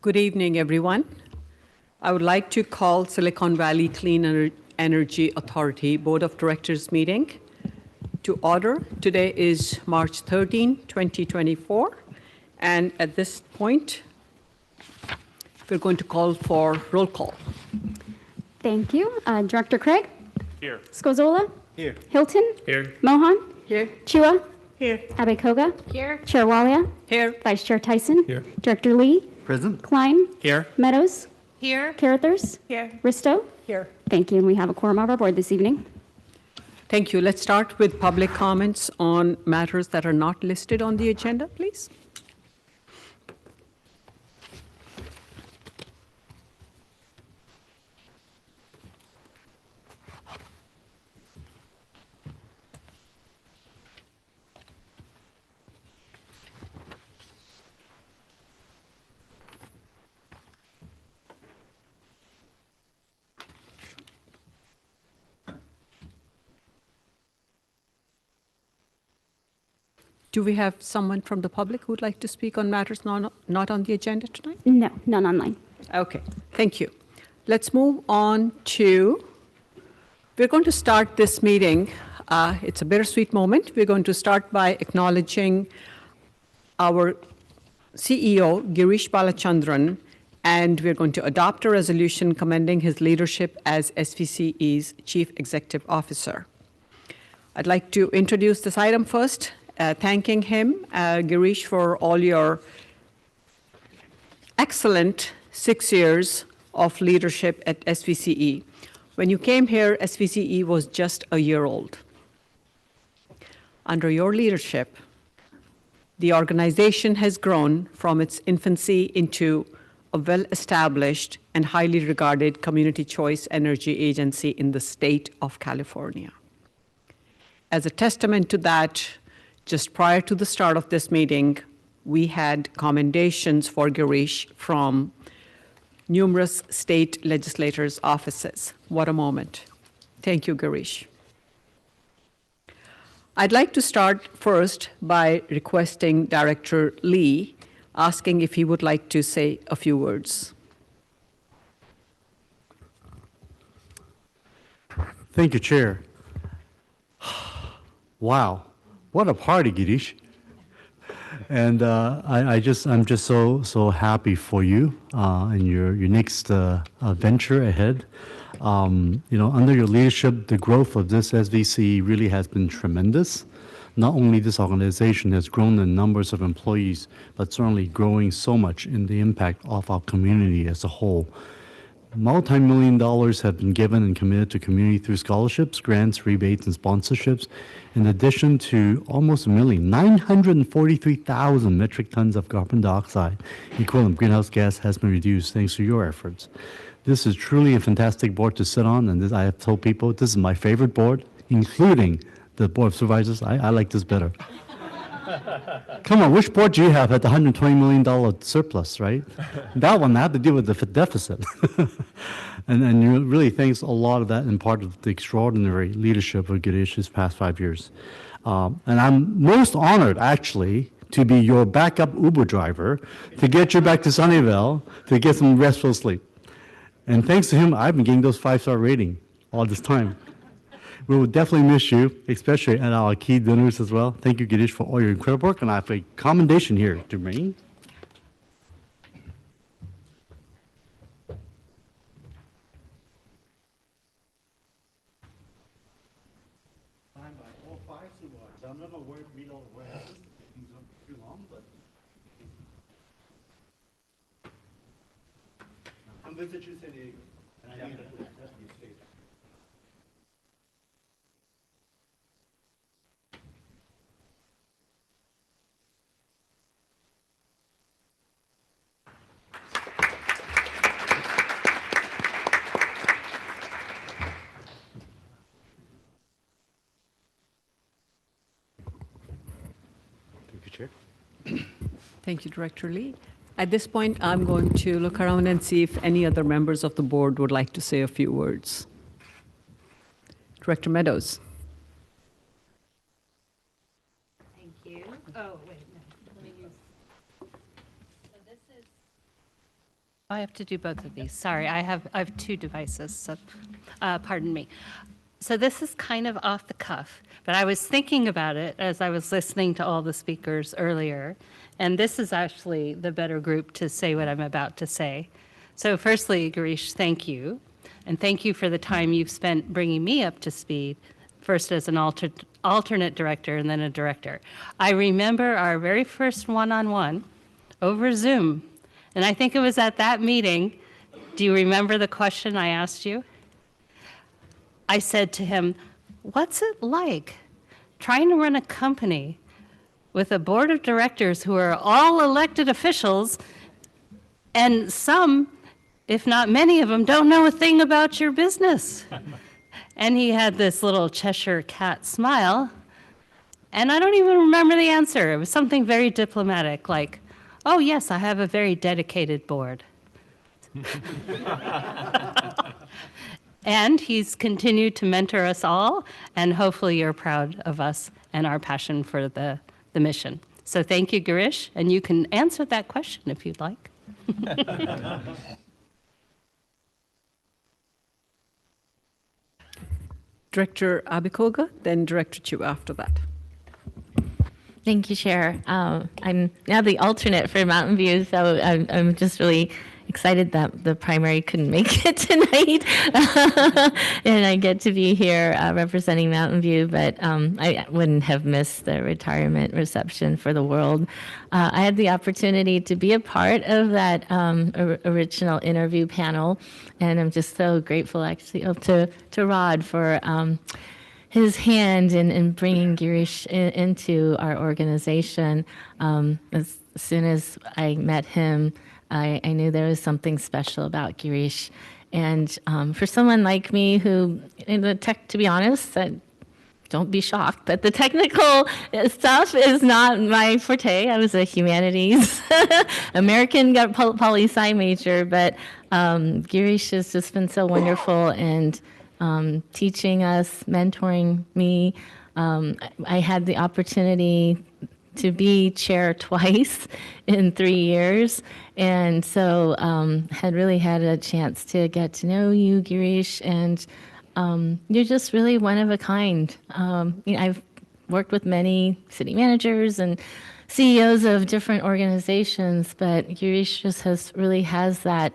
Good evening, everyone. I would like to call Silicon Valley Clean Energy Authority Board of Directors meeting to order. Today is March 13, 2024, and at this point, we're going to call for roll call. Thank you. Director Craig? Here. Scozola? Here. Hilton? Here. Mohan? Here. Chua? Here. Abekoga? Here. Chair Walia? Here. Vice Chair Tyson? Here. Director Lee? Present. Klein? Here. Meadows? Here. Carruthers? Here. Risto? Here. Thank you, and we have a quorum of our board this evening. Thank you. Let's start with public comments on matters that are not listed on the agenda, please. Do we have someone from the public who would like to speak on matters not on the agenda tonight? No, none online. Okay, thank you. Let's move on to, we're going to start this meeting. It's a bittersweet moment. We're going to start by acknowledging our CEO, Girish Balachandran, and we're going to adopt a resolution commending his leadership as SVCE's Chief Executive Officer. I'd like to introduce this item first. Thanking him, Girish, for all your excellent 6 years of leadership at SVCE. When you came here, SVCE was just a year old. Under your leadership, the organization has grown from its infancy into a well-established and highly regarded community choice energy agency in the state of California. As a testament to that, just prior to the start of this meeting, we had commendations for Girish from numerous state legislators' offices. What a moment. Thank you, Girish. I'd like to start first by requesting Director Lee, asking if he would like to say a few words. Thank you, Chair. Wow. What a party, Girish. And I'm just so happy for you and your next venture ahead. Under your leadership, the growth of this SVC really has been tremendous. Not only this organization has grown in numbers of employees, but certainly growing so much in the impact of our community as a whole. Multi-million dollars have been given and committed to community through scholarships, grants, rebates, and sponsorships, in addition to almost 943,000 metric tons of carbon dioxide equivalent greenhouse gas has been reduced thanks to your efforts. This is truly a fantastic board to sit on, and I have told people this is my favorite board, including the Board of Supervisors. I like this better. Come on, which board do you have at the $120 million surplus, right? That one, I have to deal with the deficit. and you really thanks a lot of that and part of the extraordinary leadership of Girish these past 5 years. And I'm most honored, actually, to be your backup Uber driver to get you back to Sunnyvale to get some restful sleep. And thanks to him, I've been getting those 5-star rating all this time. We will definitely miss you, especially at our key dinners as well. Thank you, Girish, for all your incredible work, and I have a commendation here to bring. Signed by all 5 supervisors. I'm not going to read all the words. It's too long, but I'm visit you, San Diego, and I need to put that in your state. Thank you, Director Lee. At this point, I'm going to look around and see if any other members of the board would like to say a few words. Director Meadows. Thank you. Oh, wait, no. Let me use. So this is I have to do both of these. Sorry, I have two devices, so pardon me. So this is kind of off the cuff, but I was thinking about it as I was listening to all the speakers earlier, and this is actually the better group to say what I'm about to say. So firstly, Girish, thank you, and thank you for the time you've spent bringing me up to speed, first as an alternate director and then a director. I remember our very first one-on-one over Zoom. And I think it was at that meeting, do you remember the question I asked you? I said to him, what's it like trying to run a company with a board of directors who are all elected officials, and some, if not many of them, don't know a thing about your business? And he had this little Cheshire cat smile, and I don't even remember the answer. It was something very diplomatic, like, oh, yes, I have a very dedicated board. And he's continued to mentor us all, and hopefully you're proud of us and our passion for the mission. So thank you, Girish, and you can answer that question if you'd like. Director Abikoga, then Director Chu after that. Thank you, Chair. I'm now the alternate for Mountain View, so I'm just really excited that the primary couldn't make it tonight, and I get to be here representing Mountain View, but I wouldn't have missed the retirement reception for the world. I had the opportunity to be a part of that original interview panel, and I'm just so grateful actually to Rod for his hand in bringing Girish into our organization. As soon as I met him, I knew there was something special about Girish. And for someone like me who, to be honest, don't be shocked, but the technical stuff is not my forte. I was a humanities, American poli-sci major, but Girish has just been so wonderful and teaching us, mentoring me. I had the opportunity to be chair twice in 3 years, and so had really had a chance to get to know you, Girish, and you're just really one of a kind. I've worked with many city managers and CEOs of different organizations, but Girish just has that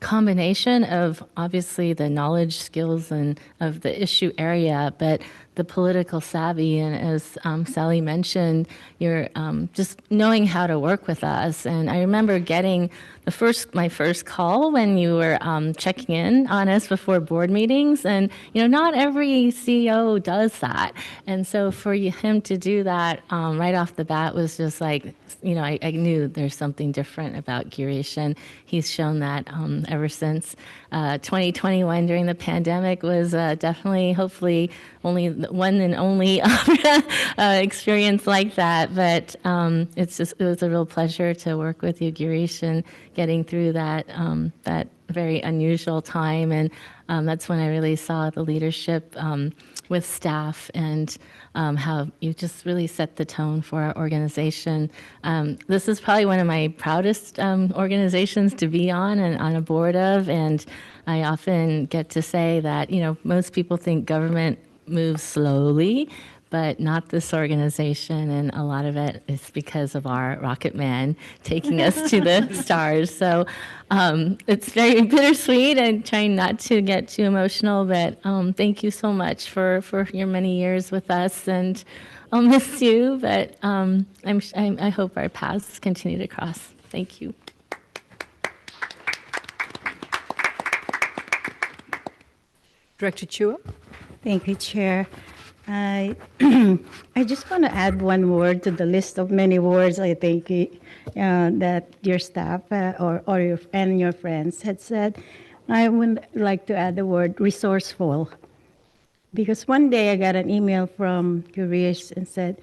combination of obviously the knowledge, skills, and of the issue area, but the political savvy. And as Sally mentioned, you're just knowing how to work with us. And I remember getting my first call when you were checking in on us before board meetings, and not every CEO does that. And so for him to do that right off the bat was just like, I knew there's something different about Girish, and he's shown that ever since. 2021 during the pandemic was definitely, hopefully, only one and only experience like that. But it was a real pleasure to work with you, Girish, and getting through that very unusual time. And that's when I really saw the leadership with staff and how you just really set the tone for our organization. This is probably one of my proudest organizations to be on and on a board of, and I often get to say that, most people think government moves slowly, but not this organization, and a lot of it is because of our rocket man taking us to the stars. So it's very bittersweet, and trying not to get too emotional, but thank you so much for your many years with us, and I'll miss you, but I hope our paths continue to cross. Thank you. Director Chua. Thank you, Chair. I just want to add one word to the list of many words I think that your staff and your friends had said. I would like to add the word resourceful, because one day I got an email from Girish and said,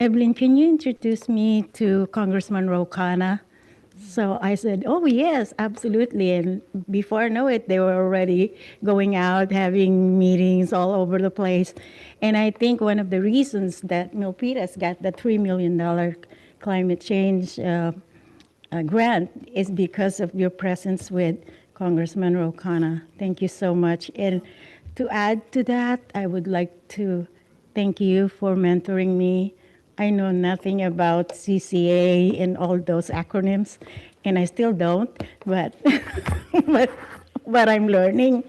Evelyn, can you introduce me to Congressman Ro Khanna? So I said, oh, yes, absolutely. And before I know it, they were already going out, having meetings all over the place. And I think one of the reasons that Milpitas got the $3 million climate change grant is because of your presence with Congressman Rokana. Thank you so much. And to add to that, I would like to thank you for mentoring me. I know nothing about CCA and all those acronyms, and I still don't, but but I'm learning.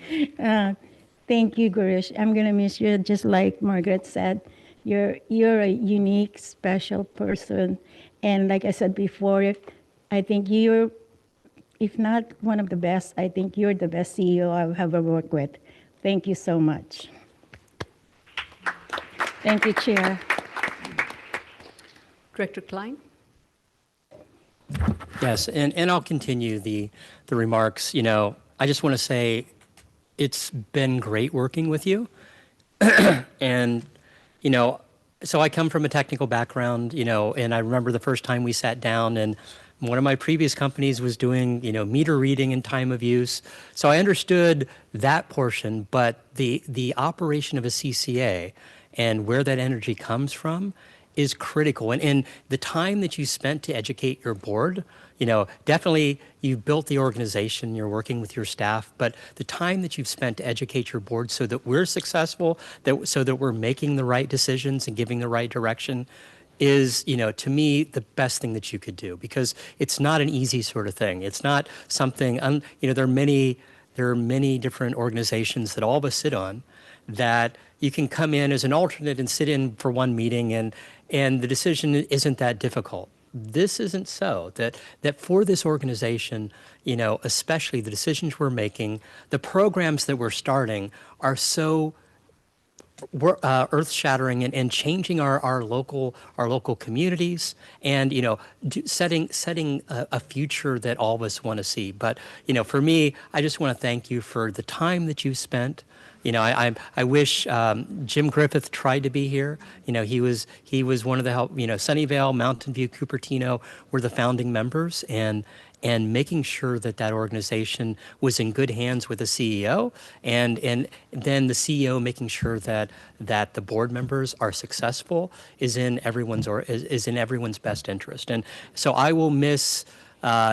Thank you, Gurish. I'm gonna miss you, just like Margaret said. You're a unique, special person, and like I said before, I think you're, if not one of the best, I think you're the best CEO I've ever worked with. Thank you so much. Thank you, Chair. Director Klein? Yes, and I'll continue the remarks. You know, I just want to say it's been great working with you. And, you know, so I come from a technical background, you know, and I remember the first time we sat down, and one of my previous companies was doing, you know, meter reading and time of use. So I understood that portion, but the operation of a CCA and where that energy comes from is critical. And the time that you spent to educate your board, you know, definitely you've built the organization, you're working with your staff, but the time that you've spent to educate your board so that we're successful, so that we're making the right decisions and giving the right direction is, you know, to me, the best thing that you could do, because it's not an easy sort of thing. It's not something, you know, there are many different organizations that all of us sit on that you can come in as an alternate and sit in for one meeting and the decision isn't that difficult. This isn't so. That for this organization, you know, especially the decisions we're making, the programs that we're starting are so earth-shattering and changing our local communities, and you know, setting a future that all of us want to see. But you know, for me, I just want to thank you for the time that you spent. You know, I wish Jim Griffith tried to be here. You know, he was one of the help. You know, Sunnyvale, Mountain View, Cupertino were the founding members, and making sure that organization was in good hands with the CEO, and then the CEO making sure that the board members are successful is in everyone's best interest. And so I will miss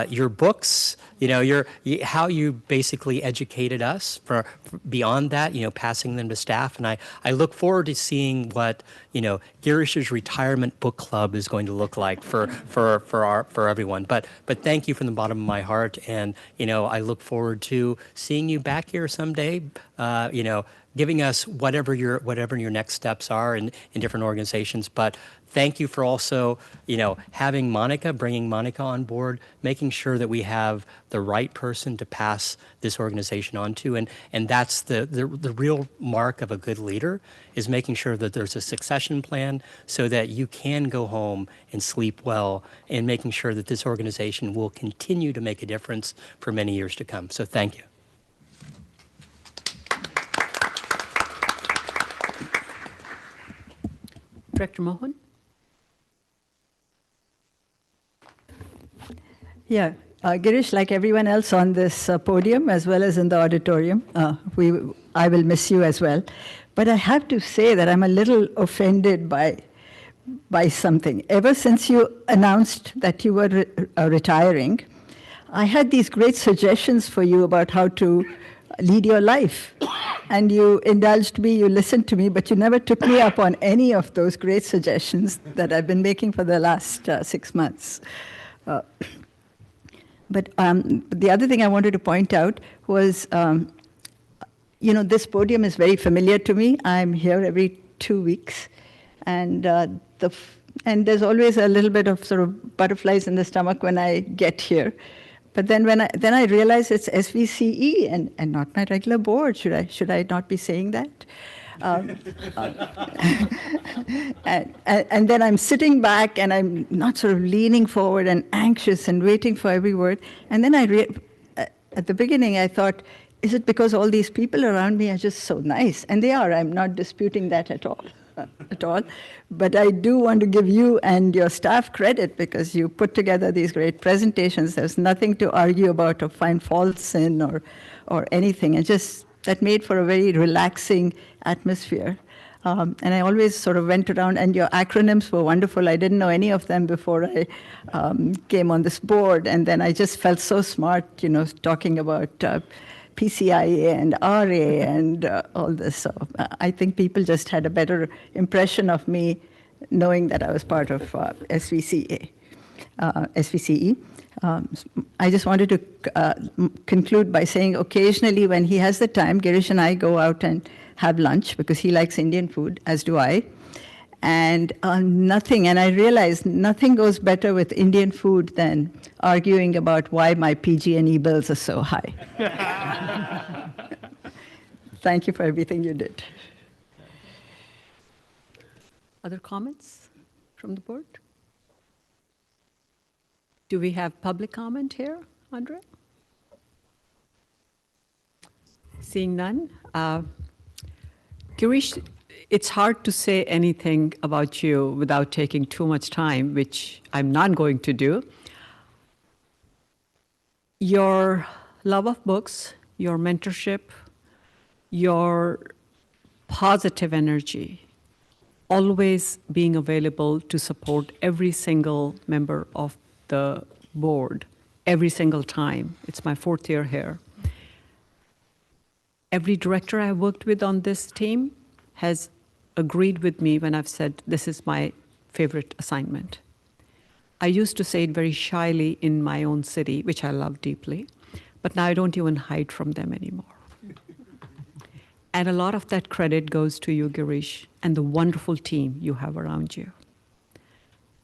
your books, you know, how you basically educated us for beyond that, you know, passing them to staff. And I look forward to seeing what, you know, Girish's retirement book club is going to look like for everyone. But thank you from the bottom of my heart. And, you know, I look forward to seeing you back here someday, you know, giving us whatever your next steps are in different organizations. But thank you for also, you know, bringing Monica on board, making sure that we have the right person to pass this organization on to. And that's the real mark of a good leader, is making sure that there's a succession plan so that you can go home and sleep well, and making sure that this organization will continue to make a difference for many years to come. So thank you. Director Mohan? Yeah, Girish, like everyone else on this podium, as well as in the auditorium, I will miss you as well. But I have to say that I'm a little offended by something. Ever since you announced that you were retiring, I had these great suggestions for you about how to lead your life. And you indulged me, you listened to me, but you never took me up on any of those great suggestions that I've been making for the last 6 months. But the other thing I wanted to point out was, you know, this podium is very familiar to me. I'm here every 2 weeks, and there's always a little bit of sort of butterflies in the stomach when I get here. But then when I realize it's SVCE and not my regular board. Should I not be saying that? And then I'm sitting back and I'm not sort of leaning forward and anxious and waiting for every word. And then at the beginning I thought, is it because all these people around me are just so nice? And they are. I'm not disputing that at all. But I do want to give you and your staff credit, because you put together these great presentations. There's nothing to argue about or find faults in or anything. It just, that made for a very relaxing atmosphere. And I always sort of went around, and your acronyms were wonderful. I didn't know any of them before I came on this board. And then I just felt so smart, talking about PCIA and RA and all this. So I think people just had a better impression of me knowing that I was part of SVCE. I just wanted to conclude by saying occasionally when he has the time, Girish and I go out and have lunch because he likes Indian food, as do I. And and I realized nothing goes better with Indian food than arguing about why my PG&E bills are so high. Thank you for everything you did. Other comments from the board? Do we have public comment here, Andre? Seeing none. Girish, it's hard to say anything about you without taking too much time, which I'm not going to do. Your love of books, your mentorship, your positive energy, always being available to support every single member of the board, every single time. It's my 4th year here. Every director I worked with on this team has agreed with me when I've said, this is my favorite assignment. I used to say it very shyly in my own city, which I love deeply, but now I don't even hide from them anymore. And a lot of that credit goes to you, Girish, and the wonderful team you have around you.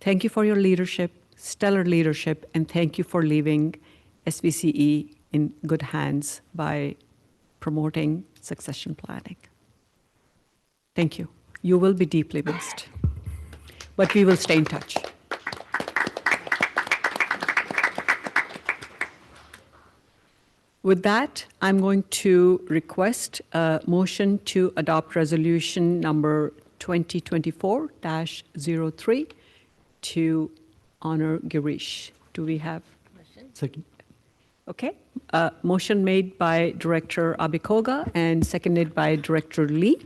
Thank you for your leadership, stellar leadership, and thank you for leaving SVCE in good hands by promoting succession planning. Thank you. You will be deeply missed, but we will stay in touch. With that, I'm going to request a motion to adopt resolution number 2024-03 to honor Girish. Do we have? Second. Okay. Motion made by Director Abikoga and seconded by Director Lee.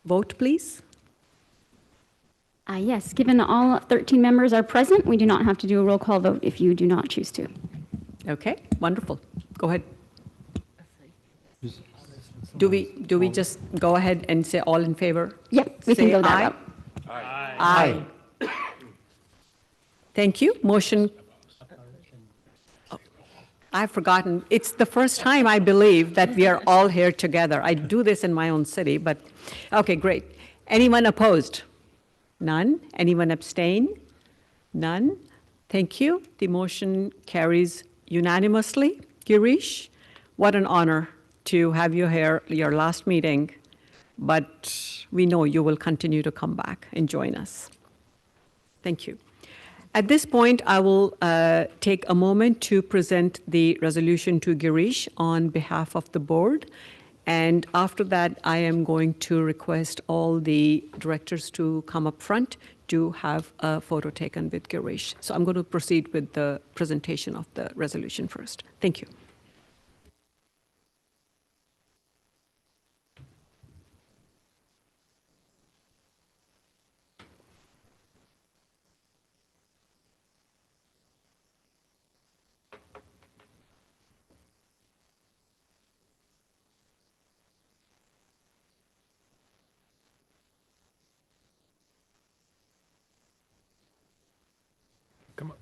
Vote, please. Yes, given all 13 members are present, we do not have to do a roll call vote if you do not choose to. Okay, wonderful. Go ahead. Do we just go ahead and say all in favor? Yep, we can Say go that aye. route. Aye. Thank you. Motion. Oh, I've forgotten. It's the first time, I believe, that we are all here together. I do this in my own city, but okay, great. Anyone opposed? None. Anyone abstain? None. Thank you. The motion carries unanimously. Girish, what an honor to have you here, your last meeting, but we know you will continue to come back and join us. Thank you. At this point, I will take a moment to present the resolution to Girish on behalf of the board. And after that, I am going to request all the directors to come up front to have a photo taken with Girish. So I'm going to proceed with the presentation of the resolution first. Thank you. Come on.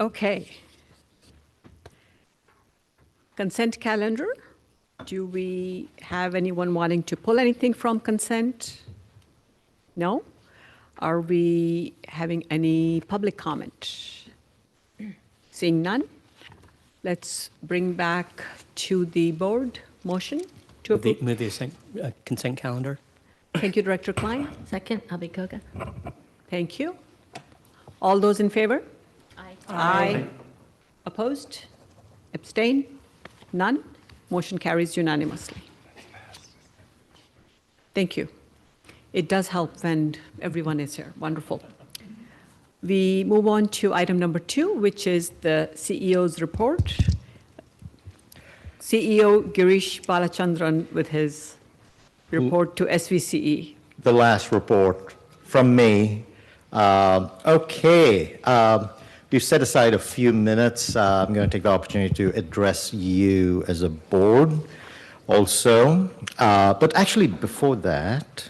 Okay. Consent calendar. Do we have anyone wanting to pull anything from consent? No? Are we having any public comment? Seeing none, let's bring back to the board motion to approve. Move the consent calendar. Thank you, Director Klein. Second, Abhikoga. Thank you. All those in favor? Aye. Aye. Opposed? Abstain? None? Motion carries unanimously. Thank you. It does help when everyone is here. Wonderful. We move on to item number 2, which is the CEO's report. CEO Girish Balachandran with his report to SVCE. The last report from me. We've set aside a few minutes. I'm going to take the opportunity to address you as a board also. But actually, before that,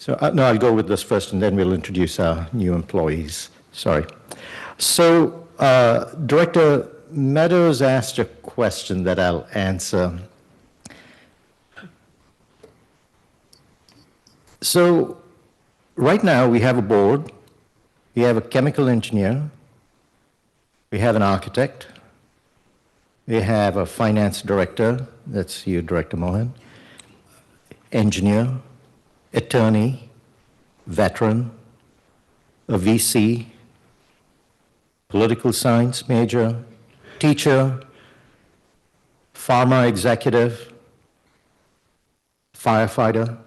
no, I'll go with this first, and then we'll introduce our new employees. Sorry. So, Director Meadows asked a question that I'll answer. So, right now we have a board, we have a chemical engineer, we have an architect, we have a finance director, that's you, Director Mohan, engineer, attorney, veteran, a VC, political science major, teacher, pharma executive, firefighter,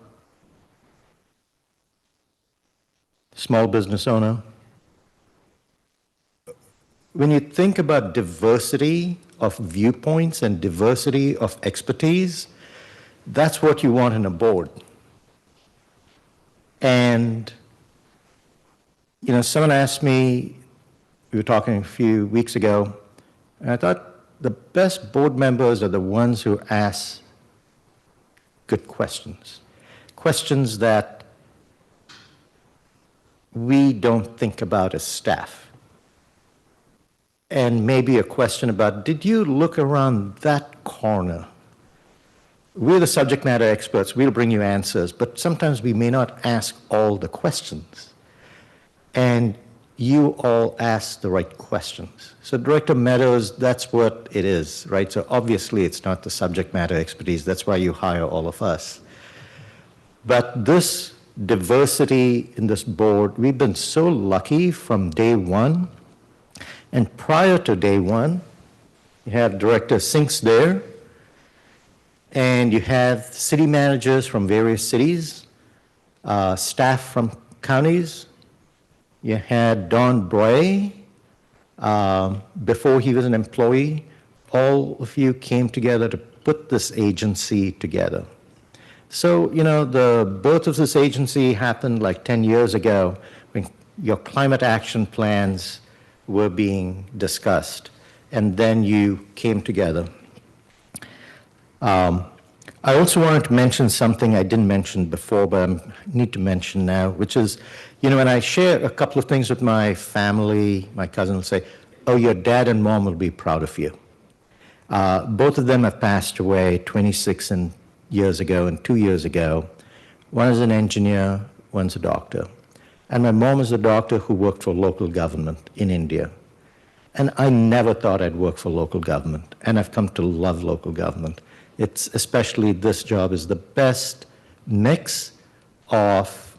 small business owner. When you think about diversity of viewpoints and diversity of expertise, that's what you want in a board. And, you know, someone asked me, we were talking a few weeks ago, and I thought the best board members are the ones who ask good questions. Questions that we don't think about as staff. And maybe a question about, did you look around that corner? We're the subject matter experts, we'll bring you answers, but sometimes we may not ask all the questions. And you all ask the right questions. So Director Meadows, that's what it is, right? So obviously it's not the subject matter expertise, that's why you hire all of us. But this diversity in this board, we've been so lucky from day one. And prior to day one, you have Director Sinks there, and you have city managers from various cities, staff from counties. You had Don Bray, before he was an employee. All of you came together to put this agency together. So, you know, the birth of this agency happened like 10 years ago when your climate action plans were being discussed, and then you came together. I also wanted to mention something I didn't mention before, but I need to mention now, which is, you know, when I share a couple of things with my family, my cousin will say, oh, your dad and mom will be proud of you. Both of them have passed away 26 years ago and 2 years ago. One is an engineer, one's a doctor. And my mom is a doctor who worked for local government in India. And I never thought I'd work for local government, and I've come to love local government. It's especially this job is the best mix of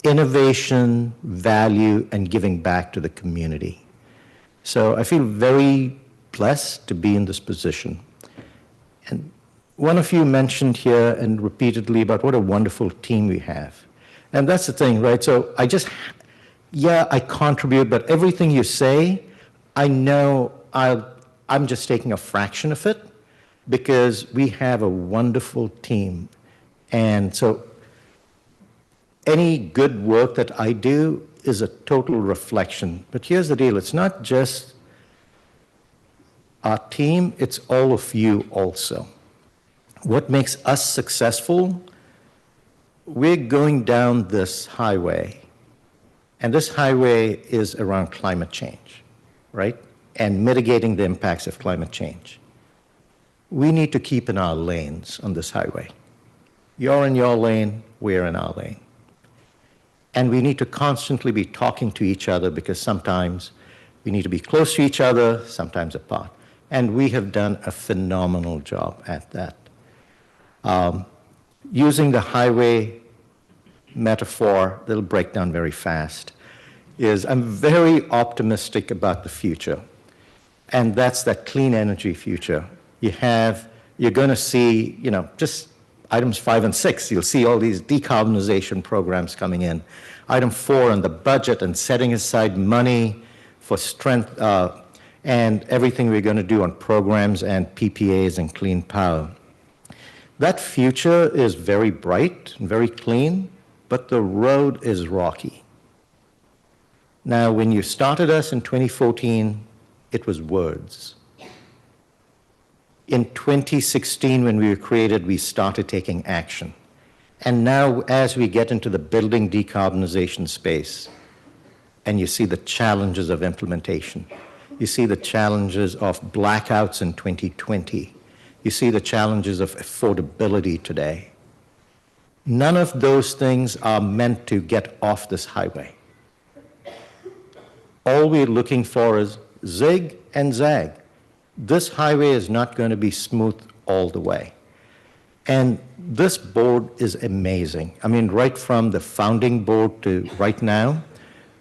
innovation, value, and giving back to the community. So I feel very blessed to be in this position. And one of you mentioned here and repeatedly about what a wonderful team we have. And that's the thing, right? So I contribute, but everything you say, I know I'm just taking a fraction of it because we have a wonderful team. And so any good work that I do is a total reflection. But here's the deal, it's not just our team, it's all of you also. What makes us successful we're going down this highway, and this highway is around climate change, right? And mitigating the impacts of climate change. We need to keep in our lanes on this highway. You're in your lane, we're in our lane. And we need to constantly be talking to each other because sometimes we need to be close to each other, sometimes apart. And we have done a phenomenal job at that. Using the highway metaphor, that'll break down very fast, is I'm very optimistic about the future. And that's that clean energy future. You're going to see, just items 5 and 6, you'll see all these decarbonization programs coming in. Item 4 on the budget and setting aside money for strength and everything we're going to do on programs and PPAs and clean power. That future is very bright and very clean, but the road is rocky. Now, when you started us in 2014, it was words. In 2016, when we were created, we started taking action. And now, as we get into the building decarbonization space, and you see the challenges of implementation, you see the challenges of blackouts in 2020, you see the challenges of affordability today. None of those things are meant to get off this highway. All we're looking for is zig and zag. This highway is not going to be smooth all the way. And this board is amazing. I mean, right from the founding board to right now,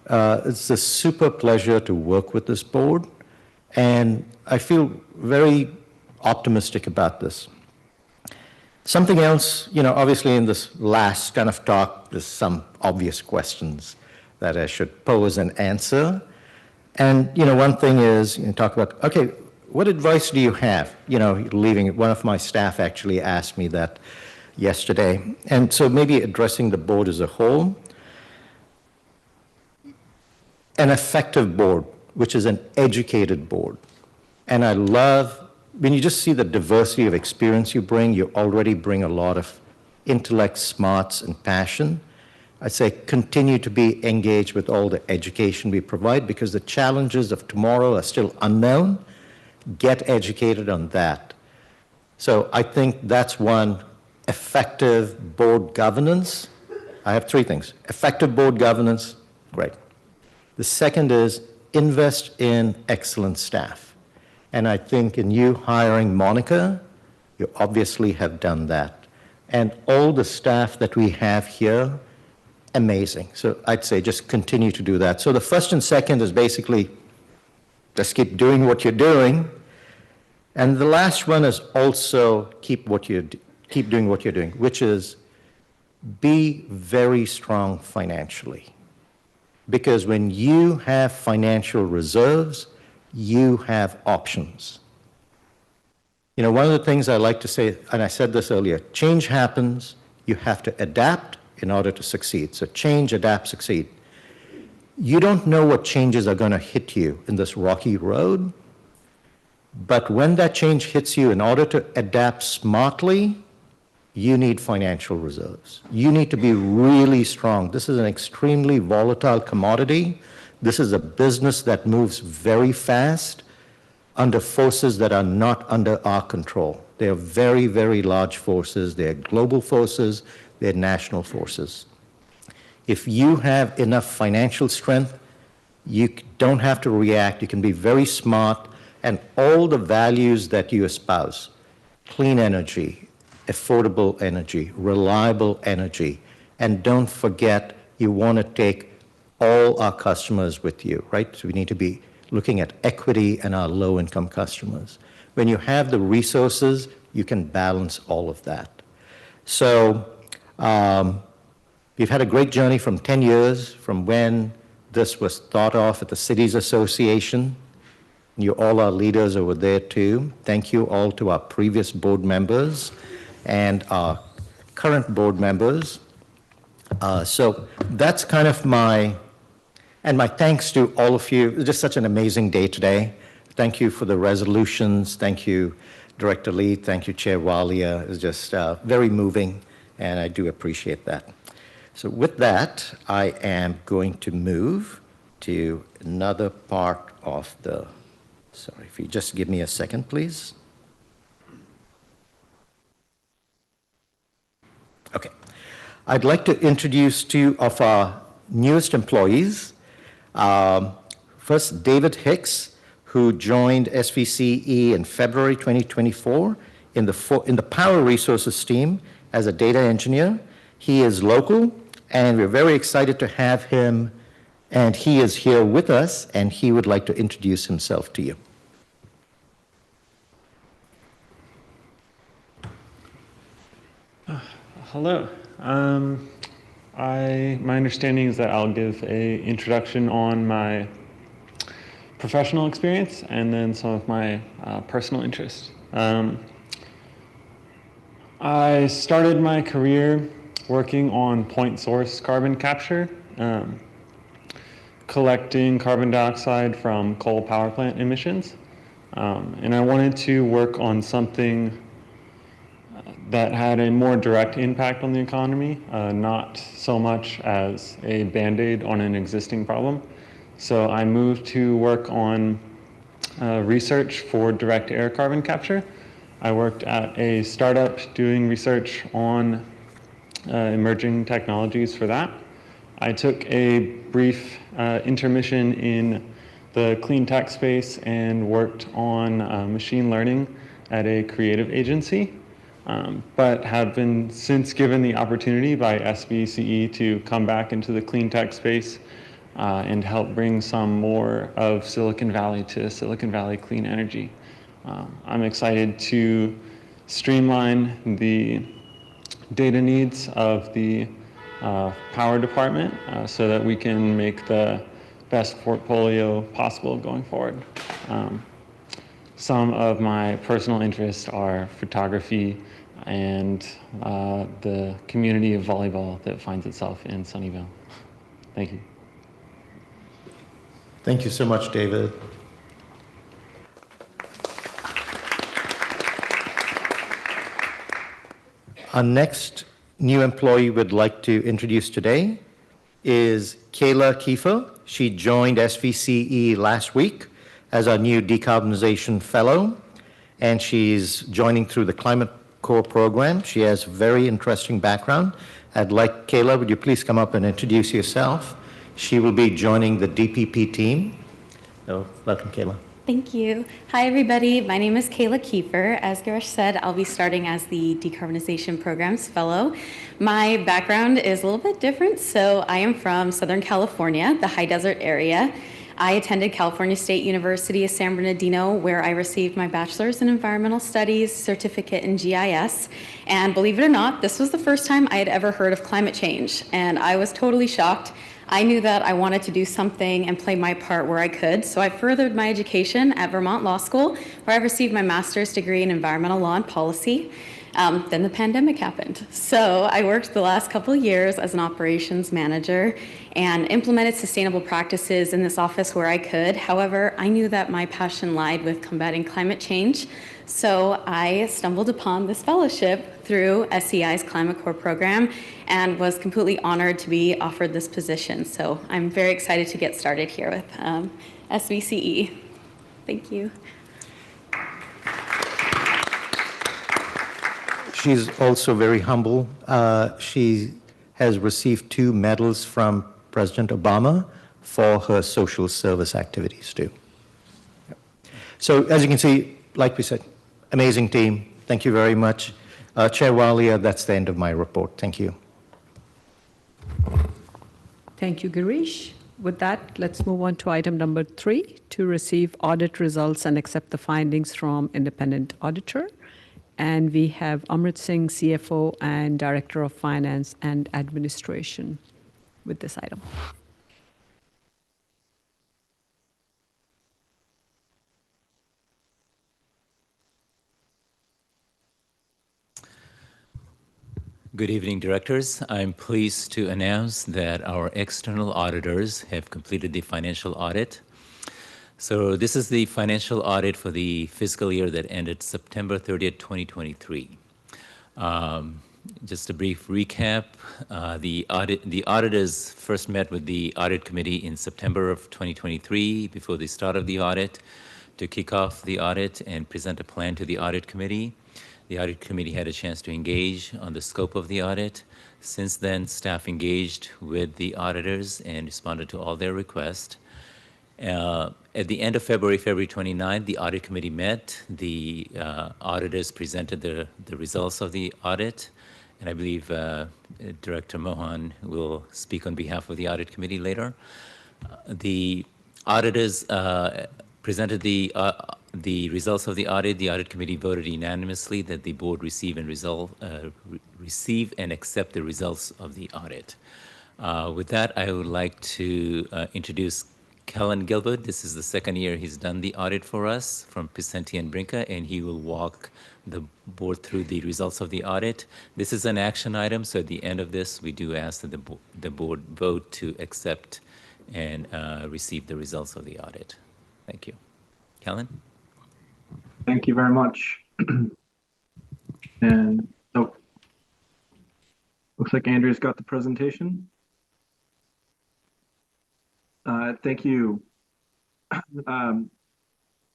it's a super pleasure to work with this board. And I feel very optimistic about this. Something else, obviously in this last kind of talk, there's some obvious questions that I should pose and answer. And, one thing is, talk about, okay, what advice do you have? Leaving, one of my staff actually asked me that yesterday. And so maybe addressing the board as a whole. An effective board, which is an educated board. And I love, when you just see the diversity of experience you already bring a lot of intellect, smarts, and passion. I'd say continue to be engaged with all the education we provide because the challenges of tomorrow are still unknown. Get educated on that. So I think that's one. Effective board governance. I have 3 things. Effective board governance, great. The second is invest in excellent staff. And I think in you hiring Monica, you obviously have done that. And all the staff that we have here, amazing. So I'd say just continue to do that. So the first and second is basically just keep doing what you're doing. And the last one is also keep doing what you're doing, which is be very strong financially. Because when you have financial reserves, you have options. One of the things I like to say, and I said this earlier, change happens, you have to adapt in order to succeed. So change, adapt, succeed. You don't know what changes are going to hit you in this rocky road, but when that change hits you, in order to adapt smartly, you need financial reserves. You need to be really strong. This is an extremely volatile commodity. This is a business that moves very fast under forces that are not under our control. They are very, very large forces. They're global forces. They're national forces. If you have enough financial strength, you don't have to react. You can be very smart, and all the values that you espouse, clean energy, affordable energy, reliable energy, and don't forget you want to take all our customers with you, right? So we need to be looking at equity and our low-income customers. When you have the resources, you can balance all of that. So we've had a great journey from 10 years from when this was thought of at the Cities Association. You all are leaders over there too. Thank you all to our previous board members and our current board members. So that's kind of my thanks to all of you. It's just such an amazing day today. Thank you for the resolutions. Thank you, Director Lee. Thank you, Chair Walia. It's just very moving and I do appreciate that. So with that, I am going to move to another part of the, sorry, if you just give me a second, please. Okay. I'd like to introduce two of our newest employees. First, David Hicks, who joined SVCE in February 2024 in the Power Resources team as a data engineer. He is local, and we're very excited to have him, and he is here with us, and he would like to introduce himself to you. Hello. My understanding is that I'll give an introduction on my professional experience and then some of my personal interests. I started my career working on point source carbon capture, collecting carbon dioxide from coal power plant emissions. And I wanted to work on something that had a more direct impact on the economy, not so much as a Band-Aid on an existing problem. So I moved to work on research for direct air carbon capture. I worked at a startup doing research on emerging technologies for that. I took a brief intermission in the clean tech space and worked on machine learning at a creative agency. But have been since given the opportunity by SVCE to come back into the clean tech space and help bring some more of Silicon Valley to Silicon Valley clean energy. I'm excited to streamline the data needs of the power department so that we can make the best portfolio possible going forward. Some of my personal interests are photography and the community of volleyball that finds itself in Sunnyvale. Thank you. Thank you so much, David. Our next new employee we'd like to introduce today is Kayla Kiefer. She joined SVCE last week as our new decarbonization fellow, and she's joining through the Climate Core program. She has a very interesting background. I'd like, Kayla, would you please come up and introduce yourself? She will be joining the DPP team. So, welcome, Kayla. Thank you. Hi, everybody. My name is Kayla Kiefer. As Girish said, I'll be starting as the Decarbonization Programs Fellow. My background is a little bit different. So I am from Southern California, the high desert area. I attended California State University of San Bernardino, where I received my bachelor's in environmental studies, certificate in GIS. And believe it or not, this was the first time I had ever heard of climate change. And I was totally shocked. I knew that I wanted to do something and play my part where I could. So I furthered my education at Vermont Law School, where I received my master's degree in environmental law and policy. Then the pandemic happened. So I worked the last couple of years as an operations manager and implemented sustainable practices in this office where I could. However, I knew that my passion lied with combating climate change. So I stumbled upon this fellowship through SEI's Climate Core program and was completely honored to be offered this position. So I'm very excited to get started here with SVCE. Thank you. She's also very humble. She has received 2 medals from President Obama for her social service activities too. So as you can see, like we said, amazing team. Thank you very much. Chair Walia, that's the end of my report. Thank you. Thank you, Girish. With that, let's move on to item number 3, to receive audit results and accept the findings from independent auditor. And we have Amrit Singh, CFO and Director of Finance and Administration with this item. Good evening, directors. I'm pleased to announce that our external auditors have completed the financial audit. So this is the financial audit for the fiscal year that ended September 30th, 2023. Just a brief recap. The auditors first met with the audit committee in September of 2023 before the start of the audit to kick off the audit and present a plan to the audit committee. The audit committee had a chance to engage on the scope of the audit. Since then, staff engaged with the auditors and responded to all their requests. At the end of February 29th, the audit committee met. The auditors presented the results of the audit. And I believe Director Mohan will speak on behalf of the audit committee later. The auditors presented the results of the audit. The audit committee voted unanimously that the board receive and accept the results of the audit. With that, I would like to introduce Kellen Gilbert. This is the second year he's done the audit for us from Picenti and Brinker, and he will walk the board through the results of the audit. This is an action item, so at the end of this, we do ask that the board vote to accept and receive the results of the audit. Thank you. Kellen? Thank you very much. And oh, looks like Andrea's got the presentation. Thank you.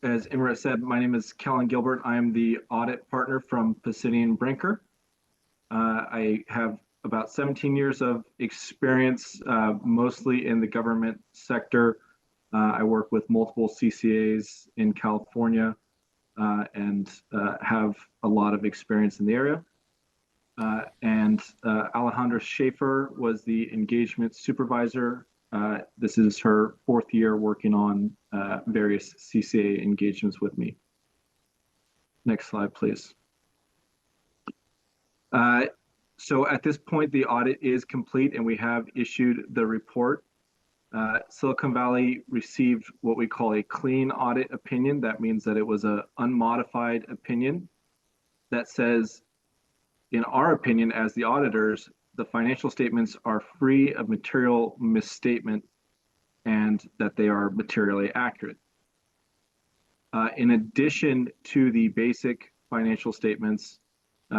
As Imra said, my name is Kellen Gilbert. I am the audit partner from Picenti and Brinker. I have about 17 years of experience, mostly in the government sector. I work with multiple CCAs in California and have a lot of experience in the area. Alejandra Schaefer was the engagement supervisor. This is her 4th year working on various CCA engagements with me. Next slide, please. So at this point, the audit is complete and we have issued the report. Silicon Valley received what we call a clean audit opinion. That means that it was an unmodified opinion that says, in our opinion as the auditors, the financial statements are free of material misstatement and that they are materially accurate. In addition to the basic financial statements,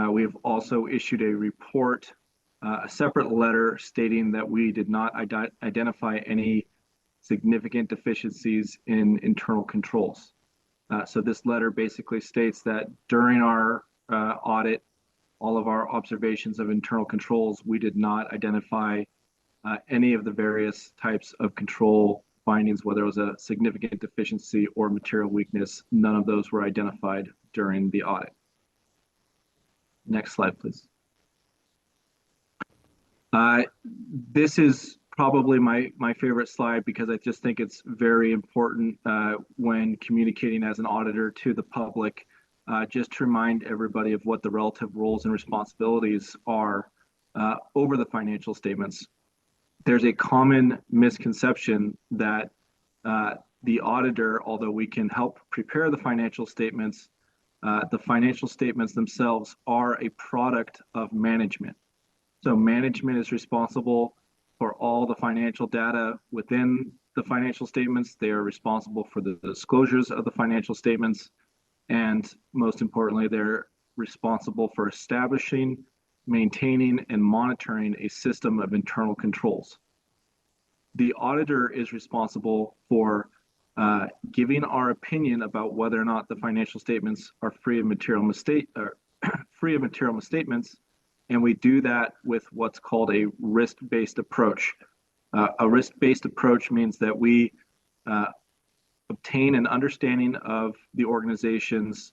we have also issued a report, a separate letter stating that we did not identify any significant deficiencies in internal controls. So this letter basically states that during our audit, all of our observations of internal controls, we did not identify any of the various types of control findings, whether it was a significant deficiency or material weakness. None of those were identified during the audit. Next slide, please. This is probably my favorite slide because I just think it's very important when communicating as an auditor to the public. Just to remind everybody of what the relative roles and responsibilities are over the financial statements. There's a common misconception that the auditor, although we can help prepare the financial statements themselves are a product of management. So management is responsible for all the financial data within the financial statements. They are responsible for the disclosures of the financial statements. And most importantly, they're responsible for establishing, maintaining, and monitoring a system of internal controls. The auditor is responsible for giving our opinion about whether or not the financial statements are free of material misstatements, and we do that with what's called a risk-based approach. A risk-based approach means that we obtain an understanding of the organization's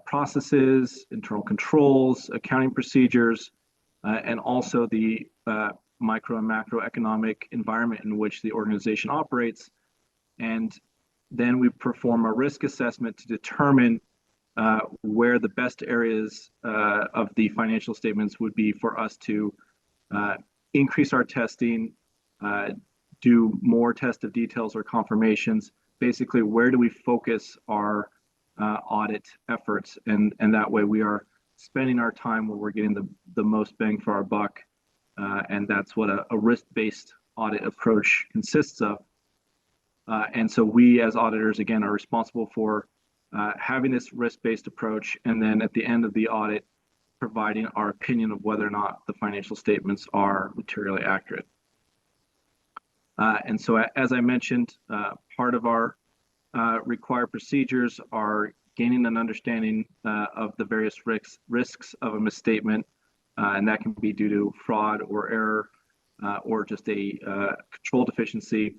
processes, internal controls, accounting procedures, and also the micro and macroeconomic environment in which the organization operates. And then we perform a risk assessment to determine where the best areas of the financial statements would be for us to increase our testing, do more test of details or confirmations. Basically, where do we focus our audit efforts? And that way we are spending our time where we're getting the most bang for our buck. And that's what a risk-based audit approach consists of. And so we as auditors, again, are responsible for having this risk-based approach. And then at the end of the audit, providing our opinion of whether or not the financial statements are materially accurate. And so, as I mentioned, part of our required procedures are gaining an understanding of the various risks of a misstatement, and that can be due to fraud or error or just a control deficiency.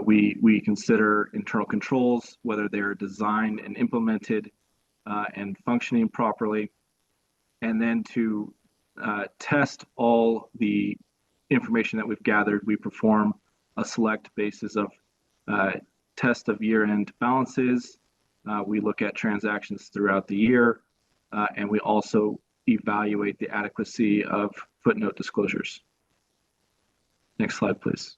We consider internal controls, whether they're designed and implemented and functioning properly, and then to test all the information that we've gathered, we perform a select basis of test of year-end balances. We look at transactions throughout the year, and we also evaluate the adequacy of footnote disclosures. Next slide, please.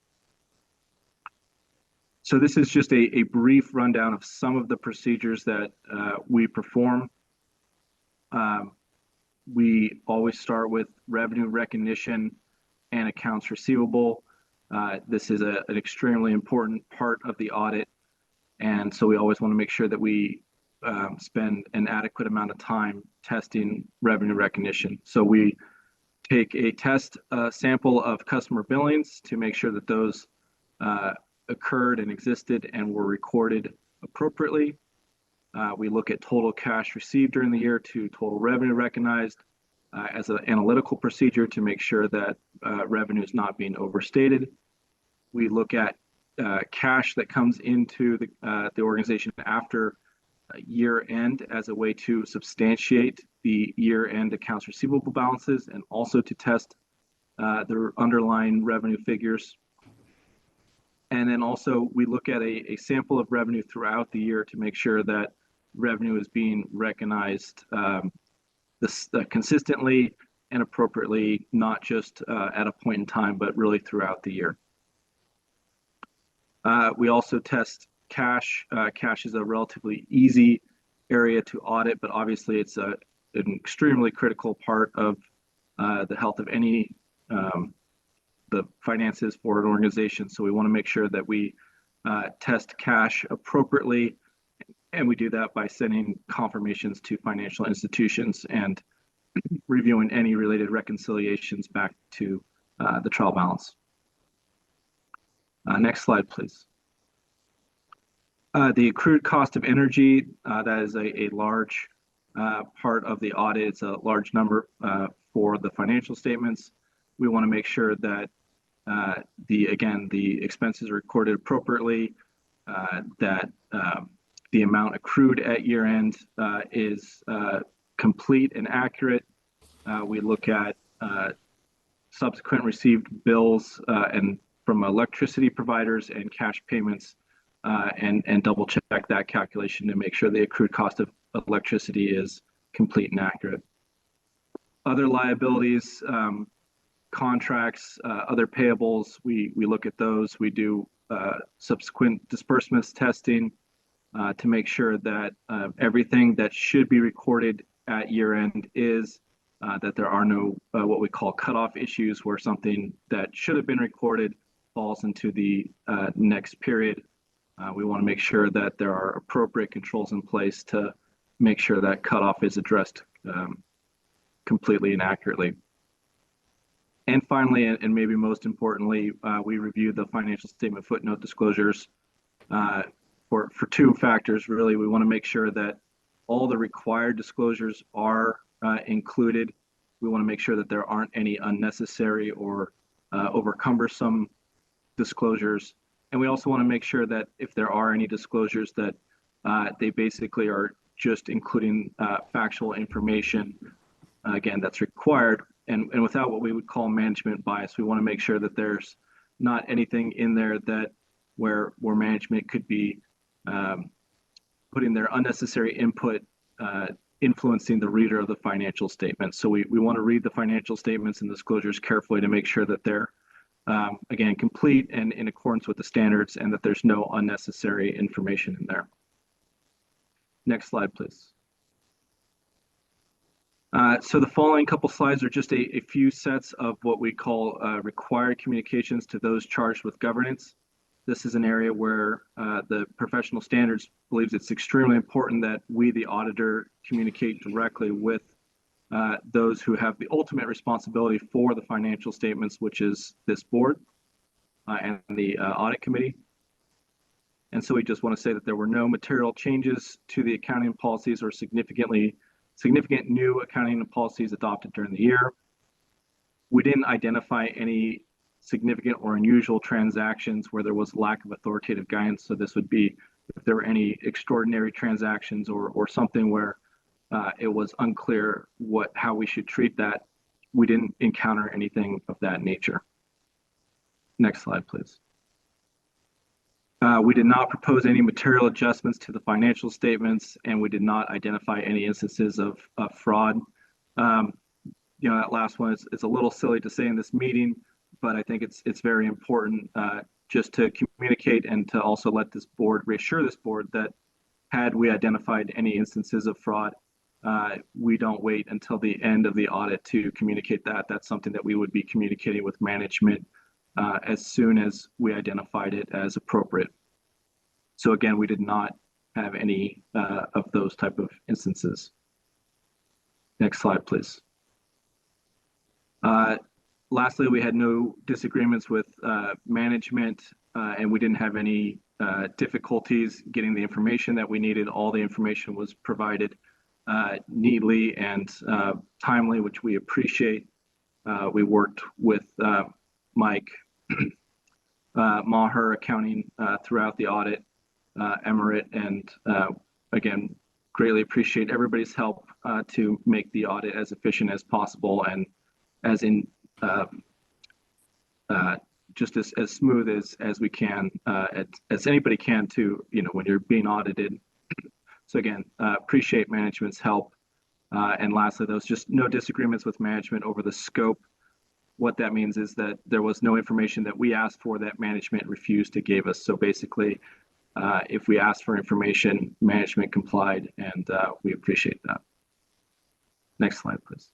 So this is just a brief rundown of some of the procedures that we perform. We always start with revenue recognition and accounts receivable. This is an extremely important part of the audit, and so we always want to make sure that we spend an adequate amount of time testing revenue recognition. So we take a test sample of customer billings to make sure that those occurred and existed and were recorded appropriately. We look at total cash received during the year to total revenue recognized as an analytical procedure to make sure that revenue is not being overstated. We look at cash that comes into the organization after year end as a way to substantiate the year end accounts receivable balances and also to test the underlying revenue figures. And then also we look at a sample of revenue throughout the year to make sure that revenue is being recognized consistently and appropriately, not just at a point in time, but really throughout the year. We also test cash. Cash is a relatively easy area to audit, but obviously it's an extremely critical part of the health of any the finances for an organization. So we want to make sure that we test cash appropriately, and we do that by sending confirmations to financial institutions and reviewing any related reconciliations back to the trial balance. Next slide, please. The accrued cost of energy, that is a large part of the audit. It's a large number for the financial statements. We want to make sure that the expenses are recorded appropriately, that the amount accrued at year end is complete and accurate. We look at subsequent received bills and from electricity providers and cash payments and double check that calculation to make sure the accrued cost of electricity is complete and accurate. Other liabilities, contracts, other payables, we look at those. We do subsequent disbursements testing to make sure that everything that should be recorded at year end is, that there are no what we call cutoff issues where something that should have been recorded falls into the next period. We want to make sure that there are appropriate controls in place to make sure that cutoff is addressed completely and accurately. And finally, and maybe most importantly, we review the financial statement footnote disclosures for two factors, really. We want to make sure that all the required disclosures are included. We want to make sure that there aren't any unnecessary or over cumbersome disclosures. And we also want to make sure that if there are any disclosures that they basically are just including factual information, again, that's required. And without what we would call management bias, we want to make sure that there's not anything in there that where management could be putting their unnecessary input influencing the reader of the financial statements. So we want to read the financial statements and disclosures carefully to make sure that they're, again, complete and in accordance with the standards and that there's no unnecessary information in there. Next slide, please. So the following couple slides are just a few sets of what we call required communications to those charged with governance. This is an area where the professional standards believes it's extremely important that we, the auditor, communicate directly with those who have the ultimate responsibility for the financial statements, which is this board and the audit committee. And so we just want to say that there were no material changes to the accounting policies or significant new accounting policies adopted during the year. We didn't identify any significant or unusual transactions where there was lack of authoritative guidance. So this would be if there were any extraordinary transactions or something where it was unclear how we should treat that. We didn't encounter anything of that nature. Next slide, please. We did not propose any material adjustments to the financial statements, and we did not identify any instances of fraud. That last one is a little silly to say in this meeting, but I think it's very important just to communicate and to also let this board, reassure this board that had we identified any instances of fraud, we don't wait until the end of the audit to communicate that. That's something that we would be communicating with management as soon as we identified it as appropriate. So again, we did not have any of those type of instances. Next slide, please. Lastly, we had no disagreements with management, and we didn't have any difficulties getting the information that we needed. All the information was provided neatly and timely, which we appreciate. We worked with Mike Maher Accounting throughout the audit, Emirate, and again, greatly appreciate everybody's help to make the audit as efficient as possible and just as smooth as we can, as anybody can to, when you're being audited. So again, appreciate management's help. And lastly, there was just no disagreements with management over the scope. What that means is that there was no information that we asked for that management refused to give us. So basically, if we asked for information, management complied, and we appreciate that. Next slide, please.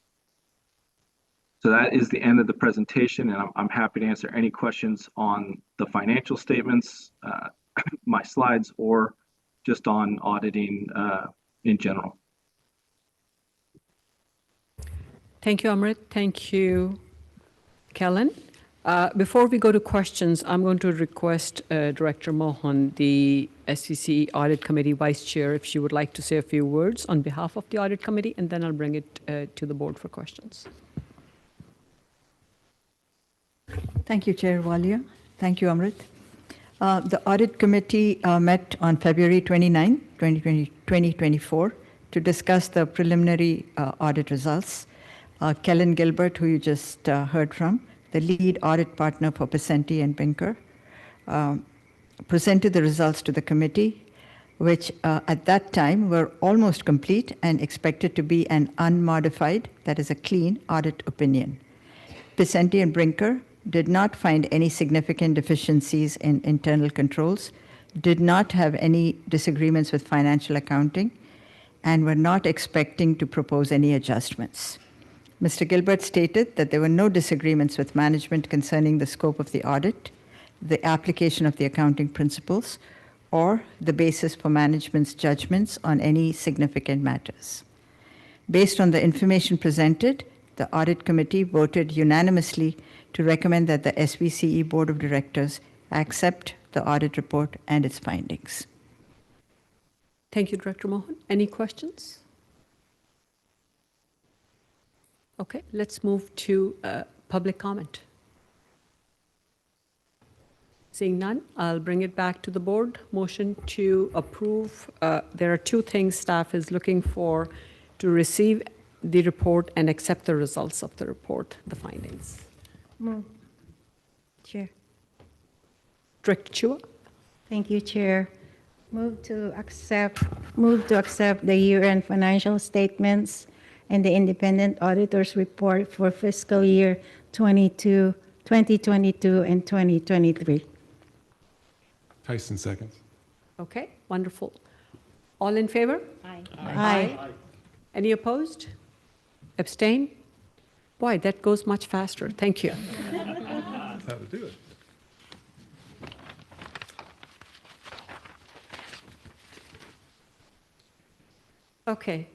So that is the end of the presentation, and I'm happy to answer any questions on the financial statements, my slides, or just on auditing in general. Thank you, Amrit. Thank you, Kellen. Before we go to questions, I'm going to request Director Mohan, the SVCE Audit Committee Vice Chair, if she would like to say a few words on behalf of the Audit Committee, and then I'll bring it to the board for questions. Thank you, Chair Walia. Thank you, Amrit. The Audit Committee met on February 29, 2024, to discuss the preliminary audit results. Kellen Gilbert, who you just heard from, the lead audit partner for Picenti and Brinker, presented the results to the committee, which at that time were almost complete and expected to be an unmodified, that is a clean, audit opinion. Picenti and Brinker did not find any significant deficiencies in internal controls, did not have any disagreements with financial accounting, and were not expecting to propose any adjustments. Mr. Gilbert stated that there were no disagreements with management concerning the scope of the audit, the application of the accounting principles, or the basis for management's judgments on any significant matters. Based on the information presented, the Audit Committee voted unanimously to recommend that the SVCE Board of Directors accept the audit report and its findings. Thank you, Director Mohan. Any questions? Okay, let's move to public comment. Seeing none, I'll bring it back to the board. Motion to approve. There are two things staff is looking for: to receive the report and accept the results of the report, the findings. Move. Chair. Director Chua. Thank you, Chair. Move to accept the year-end financial statements and the independent auditor's report for fiscal year 2022 and 2023. Tyson seconds. Okay, wonderful. All in favor? Aye. Aye. Any opposed? Abstain? Boy, that goes much faster. Thank you. That's how to do it. Okay.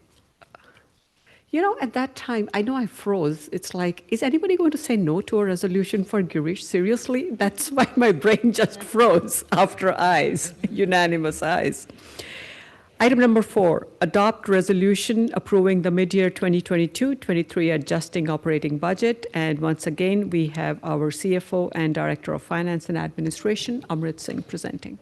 You know, at that time, I know I froze. It's like, is anybody going to say no to a resolution for Girish? Seriously? That's why my brain just froze after ayes, unanimous ayes. Item number 4, adopt resolution approving the mid-year 2022-23 adjusting operating budget. And once again, we have our CFO and Director of Finance and Administration, Amrit Singh, presenting.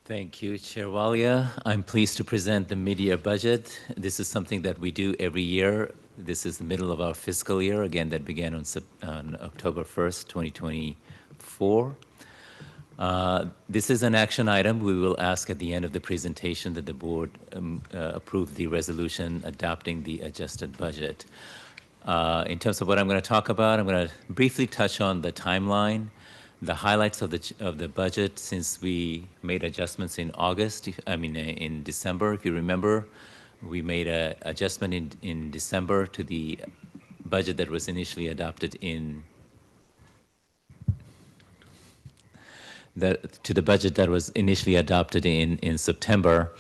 Thank you, Chair Walia. I'm pleased to present the mid-year budget. This is something that we do every year. This is the middle of our fiscal year, again, that began on October 1st, 2024. This is an action item. We will ask at the end of the presentation that the board approve the resolution adopting the adjusted budget. In terms of what I'm going to talk about, I'm going to briefly touch on the timeline, the highlights of the budget since we made adjustments in in December. If you remember, we made an adjustment in December to the budget that was initially adopted in September,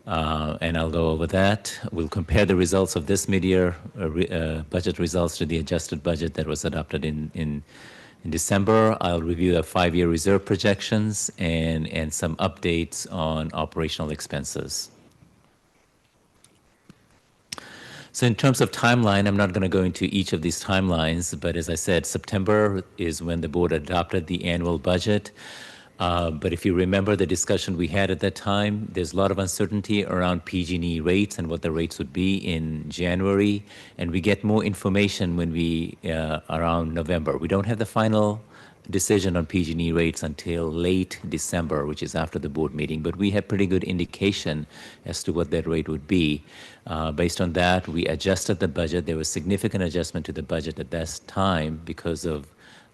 and I'll go over that. We'll compare the results of this mid-year budget results to the adjusted budget that was adopted in December. I'll review the 5-year reserve projections and some updates on operational expenses. So in terms of timeline, I'm not going to go into each of these timelines, but as I said, September is when the board adopted the annual budget. But if you remember the discussion we had at that time, there's a lot of uncertainty around PG&E rates and what the rates would be in January, and we get more information when around November. We don't have the final decision on PG&E rates until late December, which is after the board meeting, but we have pretty good indication as to what that rate would be. Based on that, we adjusted the budget. There was significant adjustment to the budget at that time because of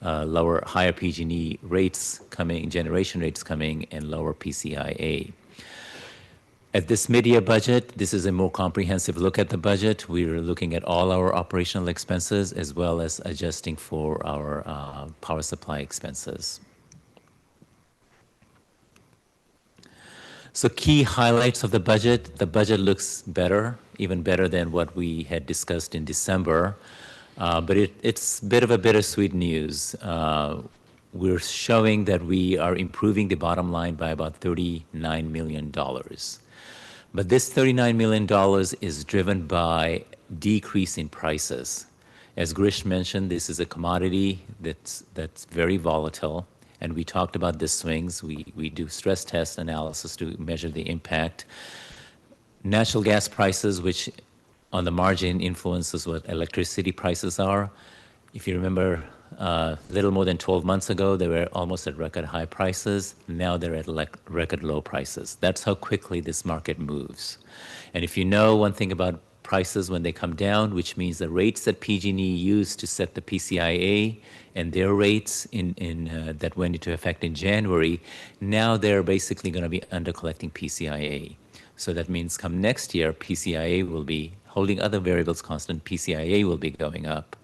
higher PG&E rates coming, generation rates coming, and lower PCIA. At this mid-year budget, this is a more comprehensive look at the budget. We're looking at all our operational expenses as well as adjusting for our power supply expenses. So key highlights of the budget looks better, even better than what we had discussed in December. But it's a bit of a bittersweet news. We're showing that we are improving the bottom line by about $39 million. But this $39 million is driven by decrease in prices. As Grish mentioned, this is a commodity that's very volatile, and we talked about the swings. We do stress test analysis to measure the impact. Natural gas prices, which on the margin influences what electricity prices are. If you remember, a little more than 12 months ago, they were almost at record high prices. Now they're at record low prices. That's how quickly this market moves. And if you know one thing about prices when they come down, which means the rates that PG&E used to set the PCIA and their rates that went into effect in January, now they're basically going to be under collecting PCIA. So that means come next year, PCIA will be holding other variables constant, PCIA will be going up,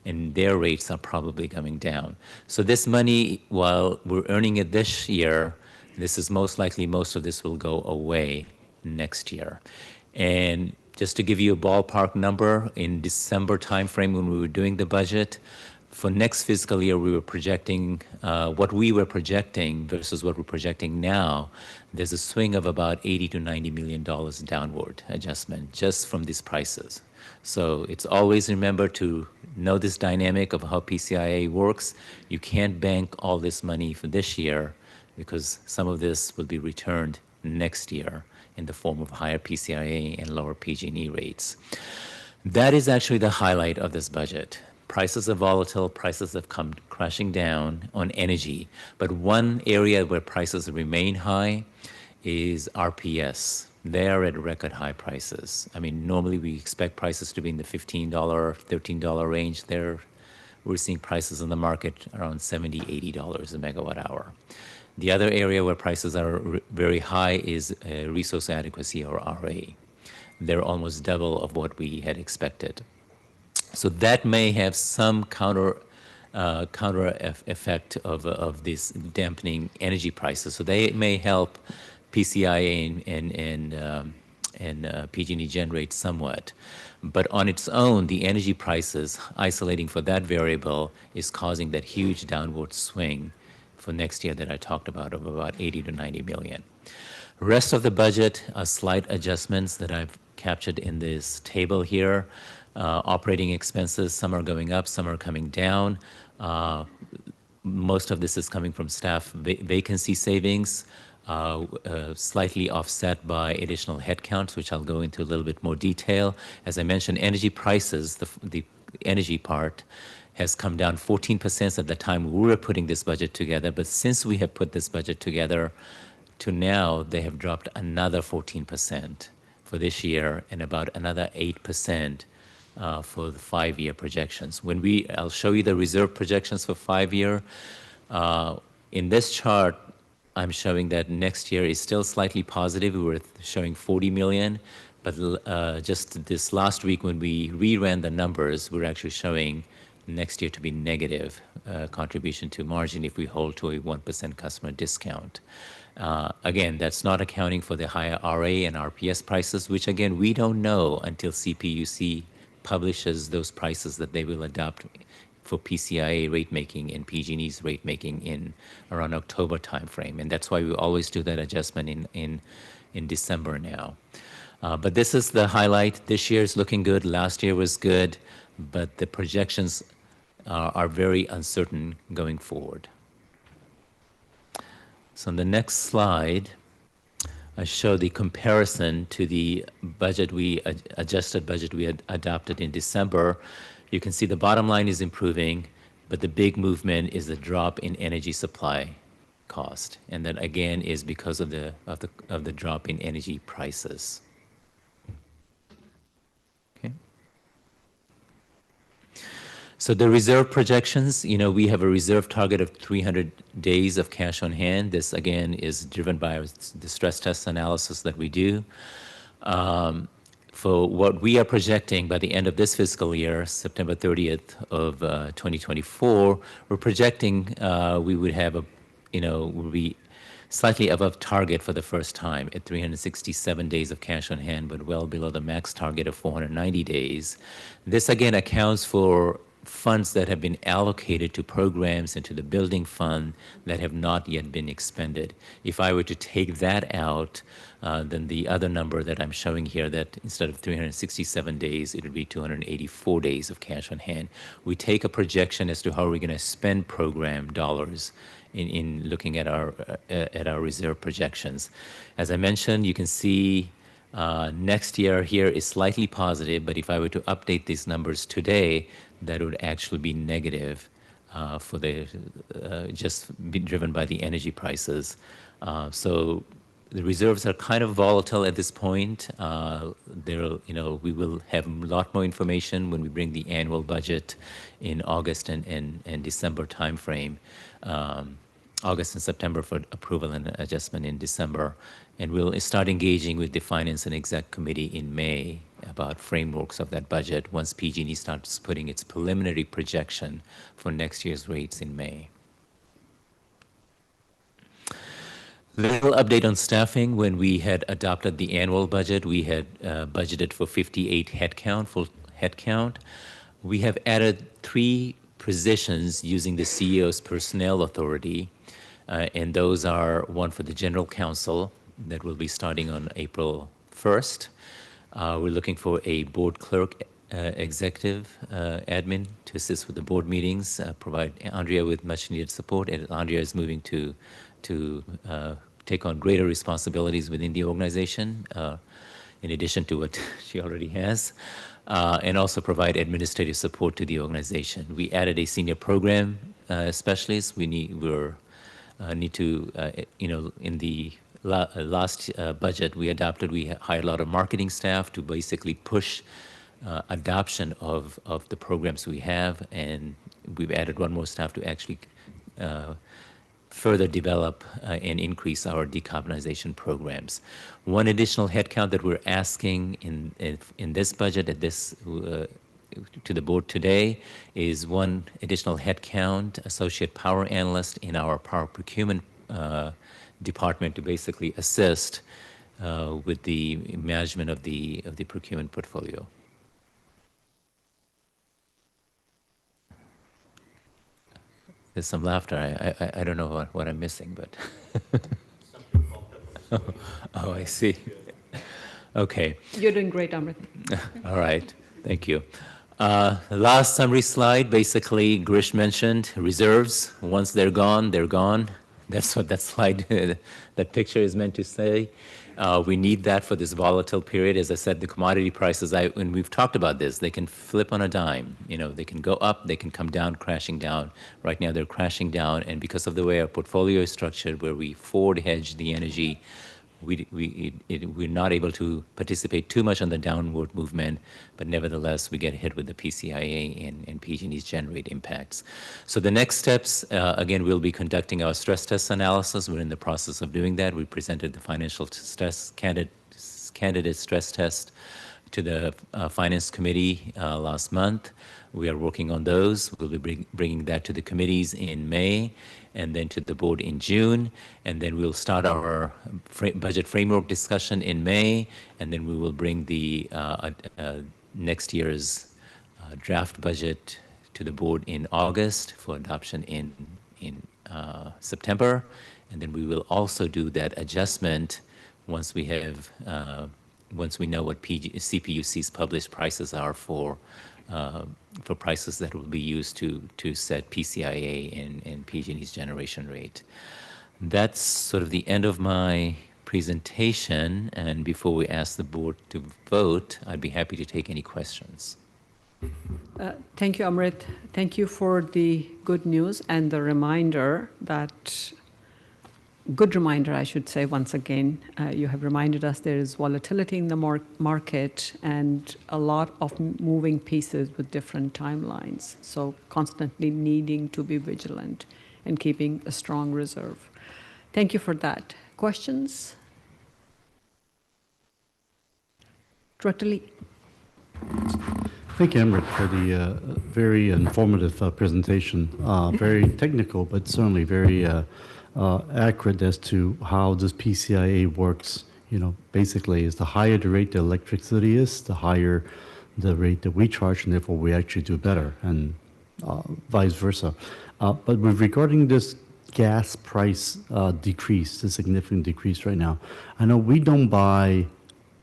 and their rates are probably coming down. So this money, while we're earning it this year, this is most likely most of this will go away next year. And just to give you a ballpark number, in December timeframe when we were doing the budget, for next fiscal year, we were projecting what we were projecting versus what we're projecting now. There's a swing of about $80 to $90 million downward adjustment just from these prices. So it's always remember to know this dynamic of how PCIA works. You can't bank all this money for this year because some of this will be returned next year in the form of higher PCIA and lower PG&E rates. That is actually the highlight of this budget. Prices are volatile, prices have come crashing down on energy. But one area where prices remain high is RPS. They are at record high prices. I mean, normally we expect prices to be in the $15, $13 range. We're seeing prices in the market around $70, $80 a megawatt hour. The other area where prices are very high is resource adequacy, or RA. They're almost double of what we had expected. So that may have some counter effect of this dampening energy prices. So they may help PCIA PG&E generates somewhat. But on its own, the energy prices, isolating for that variable, is causing that huge downward swing for next year that I talked about of about 80 to 90 million. Rest of the budget are slight adjustments that I've captured in this table here. Operating expenses, some are going up, some are coming down. Most of this is coming from staff vacancy savings, slightly offset by additional headcounts, which I'll go into a little bit more detail. As I mentioned, energy prices, the energy part, has come down 14% at the time we were putting this budget together. But since we have put this budget together to now, they have dropped another 14% for this year and about another 8% for the 5-year projections. I'll show you the reserve projections for 5-year. In this chart, I'm showing that next year is still slightly positive. We were showing 40 million, but just this last week when we reran the numbers, we're actually showing next year to be negative contribution to margin if we hold to a 1% customer discount. Again, that's not accounting for the higher RA and RPS prices, which again, we don't know until CPUC publishes those prices that they will adopt for PCIA rate making and PG&E's rate making in around October timeframe. And that's why we always do that adjustment in December now. But this is the highlight. This year is looking good. Last year was good, but the projections are very uncertain going forward. So on the next slide, I show the comparison to the budget adjusted budget we had adopted in December. You can see the bottom line is improving, but the big movement is the drop in energy supply cost, and that again is because of the drop in energy prices. Okay. So the reserve projections, we have a reserve target of 300 days of cash on hand. This again is driven by the stress test analysis that we do. For what we are projecting by the end of this fiscal year, September 30th of 2024, we're projecting we would have would be slightly above target for the first time at 367 days of cash on hand, but well below the max target of 490 days. This again accounts for funds that have been allocated to programs and to the building fund that have not yet been expended. If I were to take that out, then the other number that I'm showing here, that instead of 367 days, it would be 284 days of cash on hand. We take a projection as to how we're going to spend program dollars in looking at our reserve projections. As I mentioned, you can see next year here is slightly positive, but if I were to update these numbers today, that would actually be negative for just be driven by the energy prices. So the reserves are kind of volatile at this point. We will have a lot more information when we bring the annual budget in August and December timeframe. August and September for approval and adjustment in December. And we'll start engaging with the Finance and Exec Committee in May about frameworks of that budget once PG&E starts putting its preliminary projection for next year's rates in May. Little update on staffing. When we had adopted the annual budget, we had budgeted for 58 full headcount. We have added 3 positions using the CEO's personnel authority, and those are one for the General Counsel that will be starting on April 1st. We're looking for a board clerk, executive admin to assist with the board meetings, provide Andrea with much needed support. And Andrea is moving to take on greater responsibilities within the organization, in addition to what she already has, and also provide administrative support to the organization. We added a senior program specialist. We need to, in the last budget we adopted, we hired a lot of marketing staff to basically push adoption of the programs we have, and we've added one more staff to actually further develop and increase our decarbonization programs. One additional headcount that we're asking in this budget to the board today is one additional headcount, associate power analyst in our power procurement department, to basically assist with the management of the procurement portfolio. There's some laughter. I don't know what I'm missing, but. Oh, I see. Okay. You're doing great, Amrit. All right. Thank you. Last summary slide, basically, Grish mentioned reserves. Once they're gone, they're gone. That's what that slide, that picture is meant to say. We need that for this volatile period. As I said, the commodity prices, and we've talked about this, they can flip on a dime. You know, they can go up, they can come down, crashing down. Right now, they're crashing down. And because of the way our portfolio is structured, where we forward hedge the energy, we're not able to participate too much on the downward movement, but nevertheless, we get hit with the PCIA and PG&E's generate impacts. So the next steps, again, we'll be conducting our stress test analysis. We're in the process of doing that. We presented the financial stress candidate stress test to the Finance Committee last month. We are working on those. We'll be bringing that to the committees in May and then to the board in June. And then we'll start our budget framework discussion in May. And then we will bring the next year's draft budget to the board in August for adoption in September. And then we will also do that adjustment once we have once we know what CPUC's published prices are for prices that will be used to set PCIA and PG&E's generation rate. That's sort of the end of my presentation, and before we ask the board to vote, I'd be happy to take any questions. Thank you, Amrit. Thank you for the good news and the reminder that, good reminder, I should say, once again. You have reminded us there is volatility in the market and a lot of moving pieces with different timelines. So constantly needing to be vigilant and keeping a strong reserve. Thank you for that. Questions? Director Lee. Thank you, Amrit, for the very informative presentation. Very technical, but certainly very accurate as to how this PCIA works. You know, basically, is the higher the rate the electricity is, the higher the rate that we charge, and therefore we actually do better, and vice versa. But with regarding this gas price decrease, the significant decrease right now, I know we don't buy.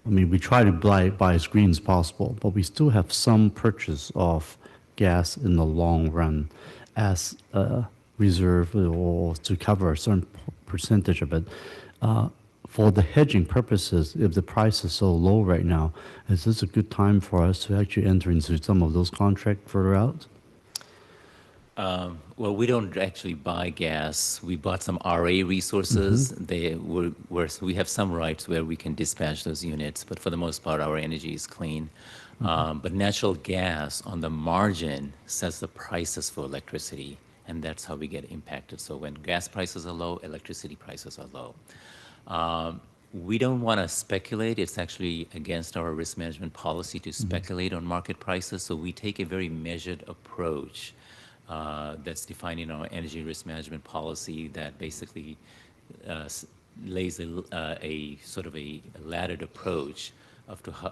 I mean, we try to buy as green as possible, but we still have some purchase of gas in the long run as a reserve or to cover a certain percentage of it. For the hedging purposes, if the price is so low right now, is this a good time for us to actually enter into some of those contracts further out? Well, we don't actually buy gas. We bought some RA resources. We have some rights where we can dispatch those units, but for the most part, our energy is clean. But natural gas on the margin sets the prices for electricity, and that's how we get impacted. So when gas prices are low, electricity prices are low. We don't want to speculate. It's actually against our risk management policy to speculate on market prices. So we take a very measured approach that's defined in our energy risk management policy that basically lays a sort of a laddered approach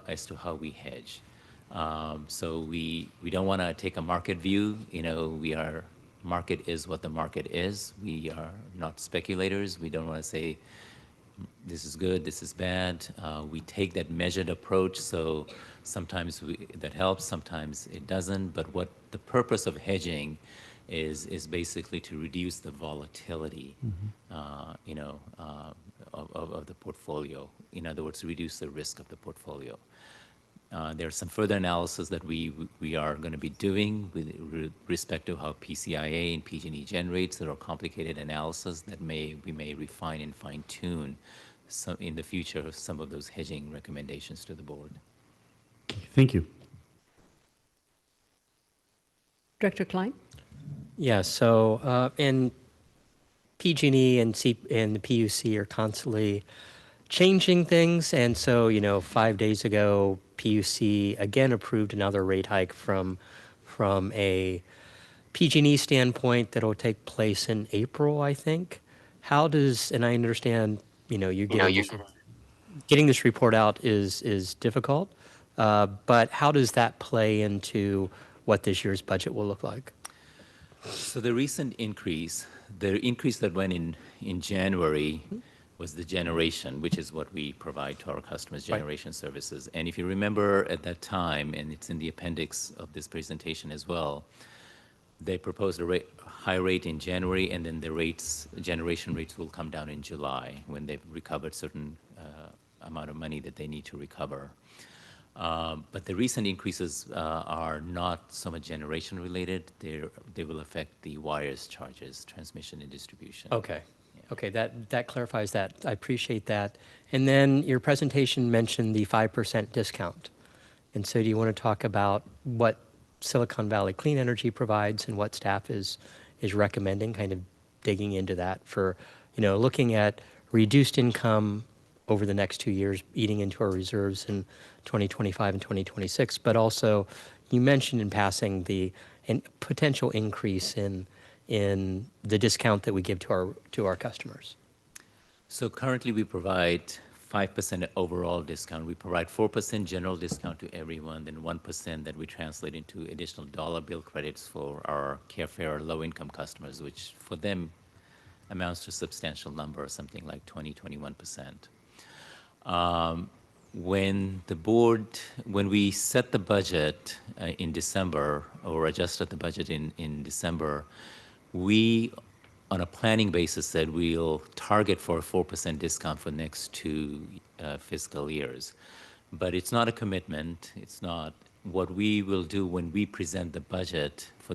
as to how we hedge. So we don't want to take a market view. You know, market is what the market is. We are not speculators. We don't want to say this is good, this is bad. We take that measured approach. So sometimes that helps, sometimes it doesn't. But what the purpose of hedging is basically to reduce the volatility, you know, of the portfolio. In other words, reduce the risk of the portfolio. There's some further analysis that we are going to be doing with respect to how PCIA and PG&E generates. There are complicated analysis that we may refine and fine tune in the future some of those hedging recommendations to the board. Thank you. Director Klein? Yeah, so and PG&E and the PUC are constantly changing things. And so, you know, 5 days ago, PUC again approved another rate hike from a PG&E standpoint that will take place in April, I think. How does, and I understand, you know, you get getting this report out is difficult, but how does that play into what this year's budget will look like? So the recent increase, the increase that went in January was the generation, which is what we provide to our customers, generation services. And if you remember at that time, and it's in the appendix of this presentation as well, they proposed a high rate in January, and then the generation rates will come down in July when they've recovered certain amount of money that they need to recover. But the recent increases are not so much generation related. They will affect the wires charges, transmission and distribution. Okay. Okay, that clarifies that. I appreciate that. And then your presentation mentioned the 5% discount. And so do you want to talk about what Silicon Valley Clean Energy provides and what staff is recommending, kind of digging into that for, looking at reduced income over the next 2 years, eating into our reserves in 2025 and 2026, but also you mentioned in passing the potential increase in the discount that we give to our customers. So currently we provide 5% overall discount. We provide 4% general discount to everyone, then 1% that we translate into additional dollar bill credits for our Carefare low-income customers, which for them amounts to a substantial number, something like 20-21%. When we set the budget in December, or adjusted the budget in December, we, on a planning basis, said we'll target for a 4% discount for the next 2 fiscal years. But it's not a commitment. It's not what we will do when we present the budget for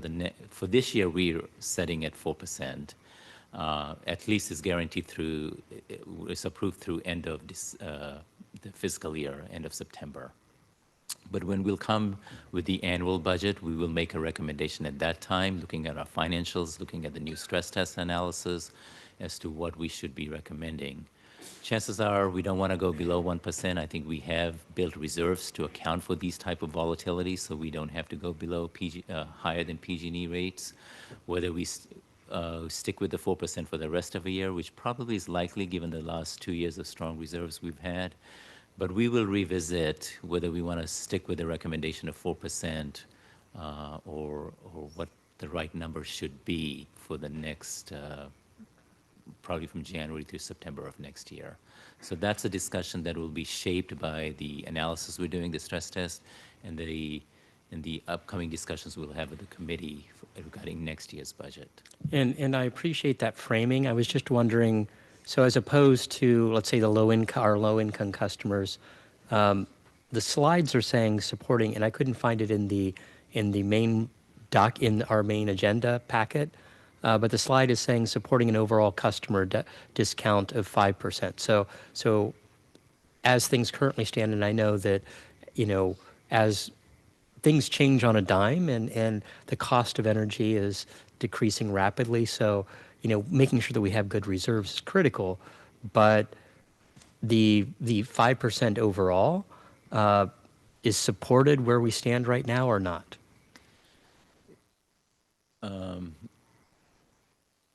this year. We're setting at 4%. At least is guaranteed through, it's approved through end of the fiscal year, end of September. But when we'll come with the annual budget, we will make a recommendation at that time, looking at our financials, looking at the new stress test analysis as to what we should be recommending. Chances are we don't want to go below 1%. I think we have built reserves to account for these type of volatility, so we don't have to go below higher than PG&E rates. Whether we stick with the 4% for the rest of the year, which probably is likely given the last 2 years of strong reserves we've had. But we will revisit whether we want to stick with the recommendation of 4% or what the right number should be for the next, probably from January through September of next year. So that's a discussion that will be shaped by the analysis we're doing, the stress test, and the upcoming discussions we'll have with the committee regarding next year's budget. And I appreciate that framing. I was just wondering, so as opposed to, let's say, our low-income customers, the slides are saying supporting, and I couldn't find it in the main in our main agenda packet, but the slide is saying supporting an overall customer discount of 5%. So as things currently stand, and I know that, as things change on a dime and the cost of energy is decreasing rapidly, so making sure that we have good reserves is critical, but the 5% overall is supported where we stand right now or not?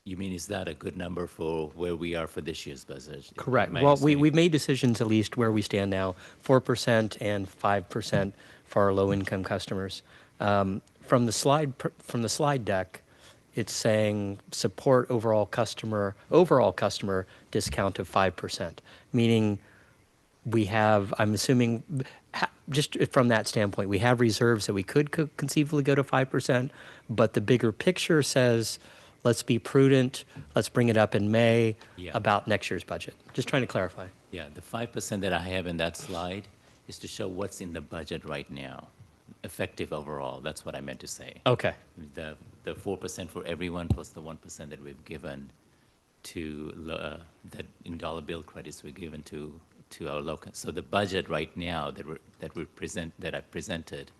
You mean, is that a good number for where we are for this year's budget? Correct. Well, we've made decisions at least where we stand now, 4% and 5% for our low-income customers. From the slide deck, it's saying support overall customer discount of 5%, meaning we have, I'm assuming, just from that standpoint, we have reserves that we could conceivably go to 5%, but the bigger picture says, let's be prudent, let's bring it up in May about next year's budget. Just trying to clarify. Yeah, the 5% that I have in that slide is to show what's in the budget right now, effective overall. That's what I meant to say. Okay. The 4% for everyone plus the 1% that we've given to that in dollar bill credits we're given to our local. So the budget right now that I presented,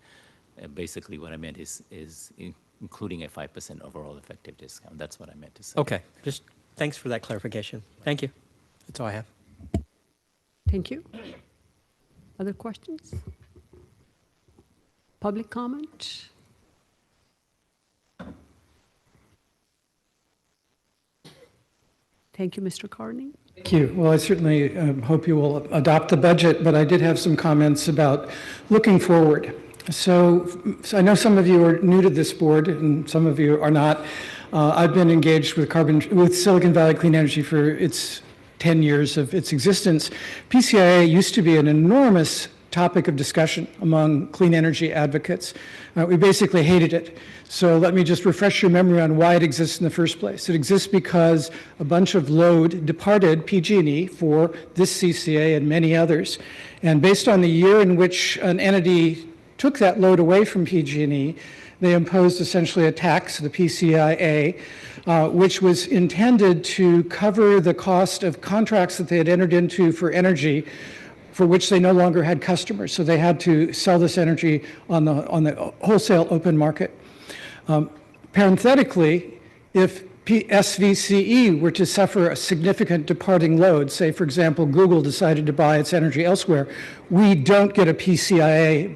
basically what I meant is including a 5% overall effective discount. That's what I meant to say. Okay. Just thanks for that clarification. Thank you. That's all I have. Thank you. Other questions? Public comment? Thank you, Mr. Carney. Thank you. Well, I certainly hope you will adopt the budget, but I did have some comments about looking forward. So I know some of you are new to this board and some of you are not. I've been engaged with Silicon Valley Clean Energy for its 10 years of its existence. PCIA used to be an enormous topic of discussion among clean energy advocates. We basically hated it. So let me just refresh your memory on why it exists in the first place. It exists because a bunch of load departed PG&E for this CCA and many others. And based on the year in which an entity took that load away from PG&E, they imposed essentially a tax, the PCIA, which was intended to cover the cost of contracts that they had entered into for energy for which they no longer had customers. So they had to sell this energy on the wholesale open market. Parenthetically, if SVCE were to suffer a significant departing load, say, for example, Google decided to buy its energy elsewhere, we don't get a PCIA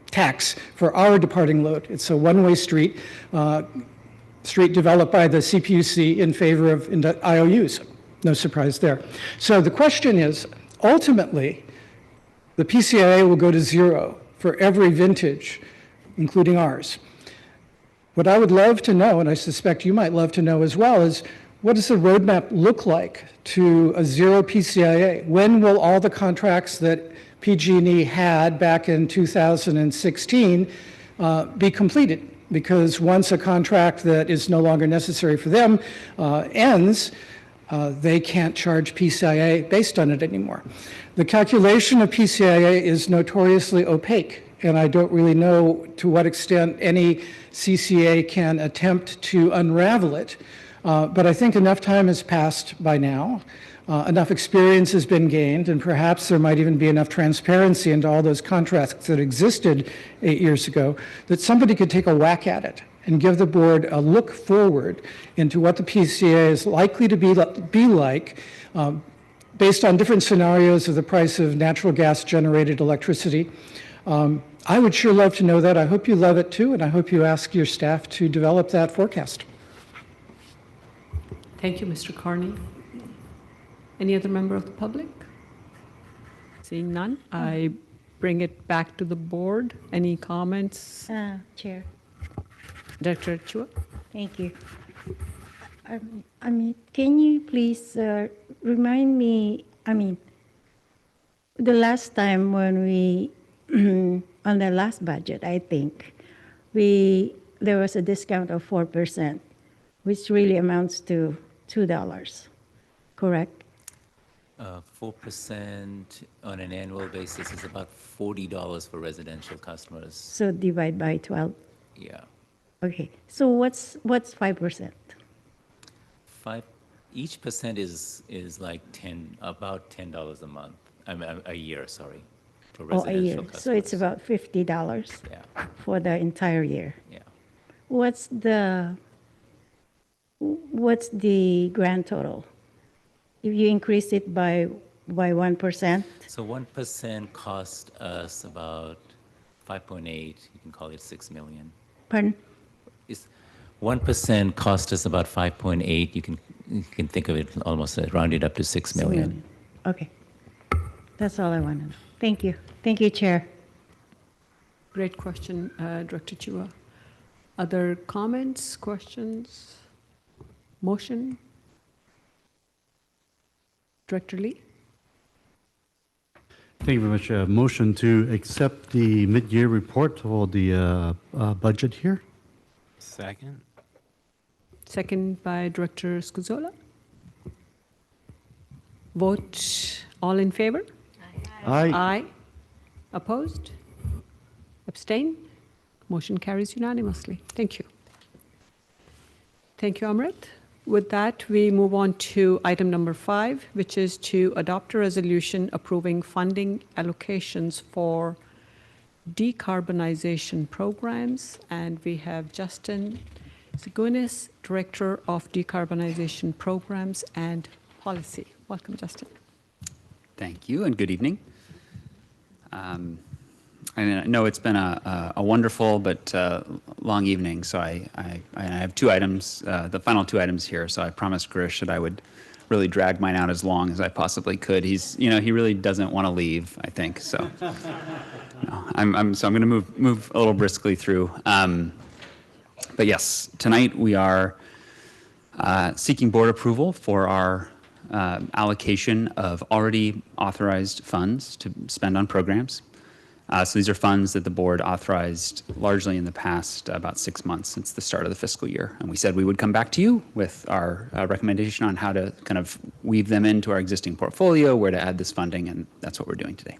tax for our departing load. It's a one-way street developed by the CPUC in favor of IOUs. No surprise there. So the question is, ultimately, the PCIA will go to zero for every vintage, including ours. What I would love to know, and I suspect you might love to know as well, is what does the roadmap look like to a zero PCIA? When will all the contracts that PG&E had back in 2016 be completed? Because once a contract that is no longer necessary for them ends, they can't charge PCIA based on it anymore. The calculation of PCIA is notoriously opaque, and I don't really know to what extent any CCA can attempt to unravel it. But I think enough time has passed by now. Enough experience has been gained, and perhaps there might even be enough transparency into all those contracts that existed 8 years ago that somebody could take a whack at it and give the board a look forward into what the PCA is likely to be like based on different scenarios of the price of natural gas generated electricity. I would sure love to know that. I hope you love it too, and I hope you ask your staff to develop that forecast. Thank you, Mr. Carney. Any other member of the public? Seeing none, I bring it back to the board. Any comments? Chair. Director Chua? Thank you. Can you please remind me, the last time when we, on the last budget, I think, there was a discount of 4%, which really amounts to $2, correct? 4% on an annual basis is about $40 for residential customers. So divide by 12? Yeah. Okay, so what's 5%? Each percent is like about $10 a month. A year, sorry, for residential a year. customers. So it's about $50 for the entire year. Yeah. What's the grand total? If you increase it by 1%? So 1% cost us about 5.8. You can call it 6 million. Pardon? 1% cost us about 5.8. You can think of it almost rounded up to 6 million. Okay. That's all I want to know. Thank you. Thank you, Chair. Great question, Director Chua. Other comments, questions? Motion? Director Lee? Thank you very much. Motion to accept the mid-year report for the budget here. Second. Second by Director Scuzola. Vote all in favor? Aye. Aye. Opposed? Abstain? Motion carries unanimously. Thank you. Thank you, Amrit. With that, we move on to item number 5, which is to adopt a resolution approving funding allocations for decarbonization programs. And we have Justin Segunis, Director of Decarbonization Programs and Policy. Welcome, Justin. Thank you, and good evening. I know it's been a wonderful but long evening, so I have 2 items, the final 2 items here. So I promised Girish that I would really dragged mine out as long as I possibly could. He's, he really doesn't want to leave, I think. So, no, I'm going to move a little briskly through. But yes, tonight we are seeking board approval for our allocation of already authorized funds to spend on programs. So these are funds that the board authorized largely in the past about 6 months since the start of the fiscal year. And we said we would come back to you with our recommendation on how to kind of weave them into our existing portfolio, where to add this funding, and that's what we're doing today.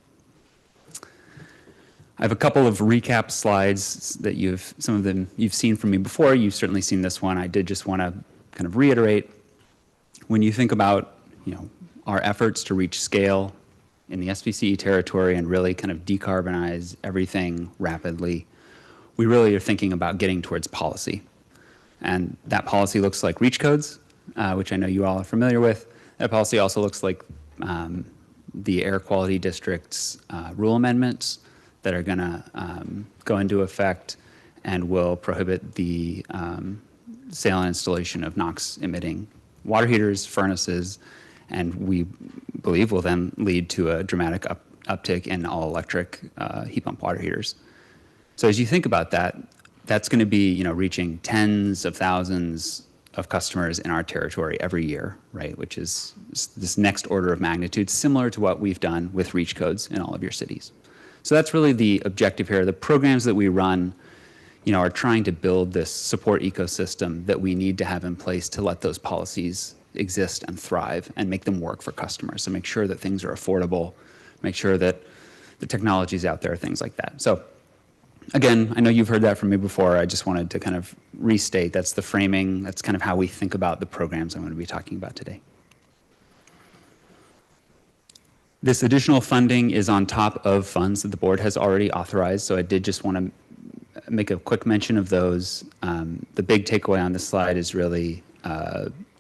I have a couple of recap slides that some of them you've seen from me before. You've certainly seen this one. I did just want to kind of reiterate, when you think about, our efforts to reach scale in the SVCE territory and really kind of decarbonize everything rapidly, we really are thinking about getting towards policy. And that policy looks like REACH codes, which I know you all are familiar with. That policy also looks like the Air Quality District's rule amendments that are going to go into effect and will prohibit the sale and installation of NOx-emitting water heaters, furnaces, and we believe will then lead to a dramatic uptick in all-electric heat pump water heaters. So as you think about that, that's going to be, reaching tens of thousands of customers in our territory every year, right? Which is this next order of magnitude, similar to what we've done with REACH codes in all of your cities. So that's really the objective here. The programs that we run, are trying to build this support ecosystem that we need to have in place to let those policies exist and thrive and make them work for customers. So make sure that things are affordable, make sure that the technology is out there, things like that. So again, I know you've heard that from me before. I just wanted to kind of restate that's the framing, that's kind of how we think about the programs I'm going to be talking about today. This additional funding is on top of funds that the board has already authorized. So I did just want to make a quick mention of those. The big takeaway on this slide is really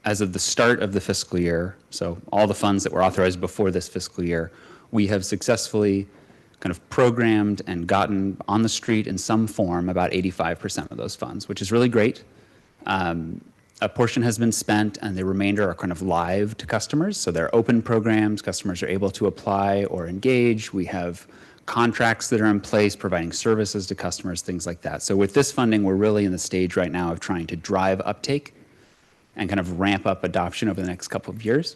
as of the start of the fiscal year, so all the funds that were authorized before this fiscal year, we have successfully kind of programmed and gotten on the street in some form about 85% of those funds, which is really great. A portion has been spent and the remainder are kind of live to customers. So they're open programs, customers are able to apply or engage. We have contracts that are in place providing services to customers, things like that. So with this funding, we're really in the stage right now of trying to drive uptake and kind of ramp up adoption over the next couple of years.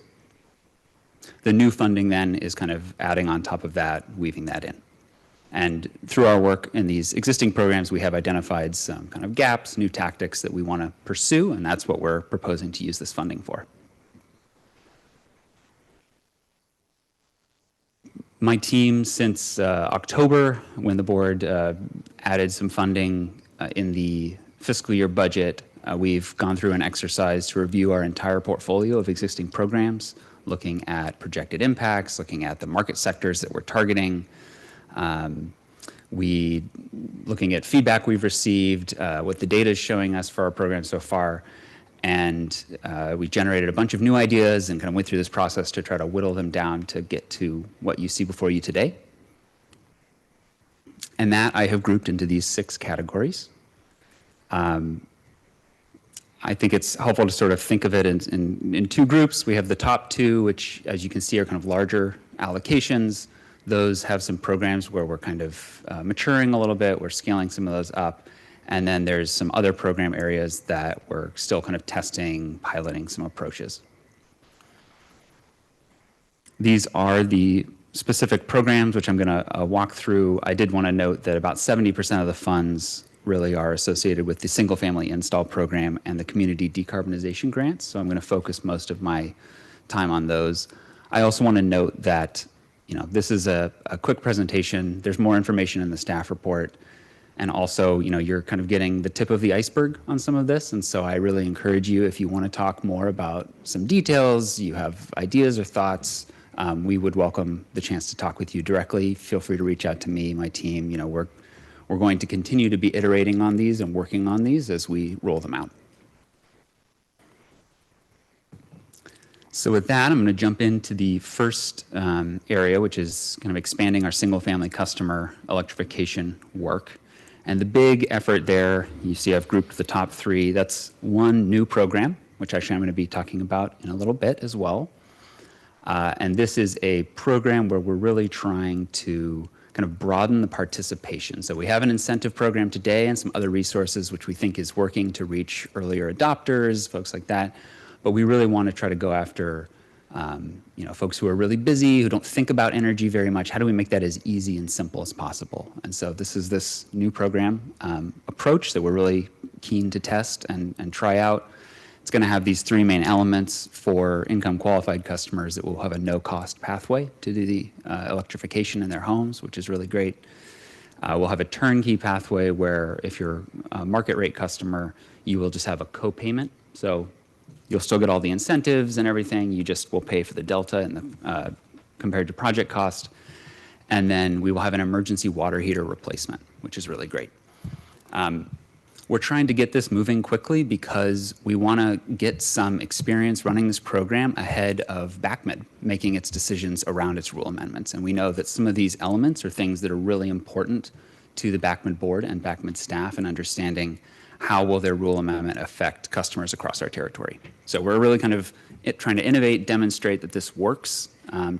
The new funding then is kind of adding on top of that, weaving that in. And through our work in these existing programs, we have identified some kind of gaps, new tactics that we want to pursue, and that's what we're proposing to use this funding for. My team, since October, when the board added some funding in the fiscal year budget, we've gone through an exercise to review our entire portfolio of existing programs, looking at projected impacts, looking at the market sectors that we're targeting, looking at feedback we've received, what the data is showing us for our program so far, and we generated a bunch of new ideas and kind of went through this process to try to whittle them down to get to what you see before you today. And that I have grouped into these 6 categories. I think it's helpful to sort of think of it in 2 groups. We have the top 2, which, as you can see, are kind of larger allocations. Those have some programs where we're kind of maturing a little bit. We're scaling some of those up. And then there's some other program areas that we're still kind of testing, piloting some approaches. These are the specific programs, which I'm going to walk through. I did want to note that about 70% of the funds really are associated with the single family install program and the community decarbonization grants. So I'm going to focus most of my time on those. I also want to note that, this is a quick presentation. There's more information in the staff report. And also, you're kind of getting the tip of the iceberg on some of this. And so I really encourage you, if you want to talk more about some details, you have ideas or thoughts, we would welcome the chance to talk with you directly. Feel free to reach out to me, my team. We're going to continue to be iterating on these and working on these as we roll them out. So with that, I'm going to jump into the first area, which is kind of expanding our single-family customer electrification work. And the big effort there, you see I've grouped the top 3. That's 1 new program which actually I'm going to be talking about in a little bit as well. And this is a program where we're really trying to kind of broaden the participation. So we have an incentive program today and some other resources which we think is working to reach earlier adopters, folks like that. But we really want to try to go after folks who are really busy, who don't think about energy very much. How do we make that as easy and simple as possible? And so this is this new program approach that we're really keen to test and try out. It's going to have these three main elements for income qualified customers. That will have a no-cost pathway to do the electrification in their homes, which is really great. We'll have a turnkey pathway where if you're a market rate customer, you will just have a co-payment. So you'll still get all the incentives and everything. You just will pay for the delta and compared to project cost. And then we will have an emergency water heater replacement, which is really great. We're trying to get this moving quickly because we want to get some experience running this program ahead of BACMD making its decisions around its rule amendments. And we know that some of these elements are things that are really important to the BACMD board and BACMD staff in understanding how will their rule amendment affect customers across our territory. So we're really kind of trying to innovate, demonstrate that this works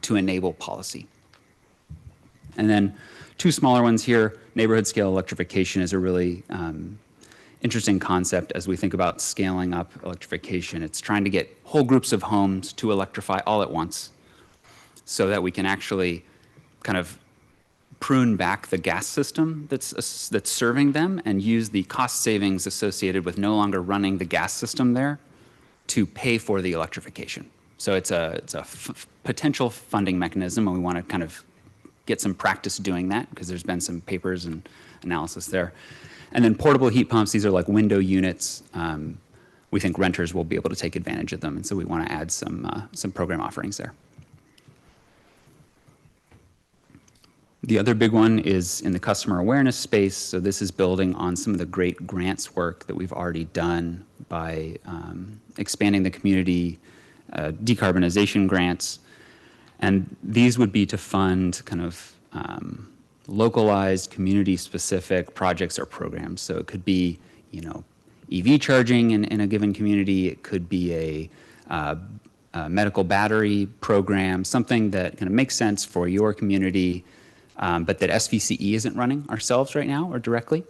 to enable policy. And then two smaller ones here. Neighborhood scale electrification is a really interesting concept as we think about scaling up electrification. It's trying to get whole groups of homes to electrify all at once so that we can actually kind of prune back the gas system that's serving them and use the cost savings associated with no longer running the gas system there to pay for the electrification. So it's a potential funding mechanism, and we want to kind of get some practice doing that because there's been some papers and analysis there. And then portable heat pumps, these are like window units. We think renters will be able to take advantage of them, and so we want to add some program offerings there. The other big one is in the customer awareness space. So this is building on some of the great grants work that we've already done by expanding the community decarbonization grants. And these would be to fund kind of localized, community-specific projects or programs. So it could be, EV charging in a given community. It could be a medical battery program, something that kind of makes sense for your community, but that SVCE isn't running ourselves right now or directly.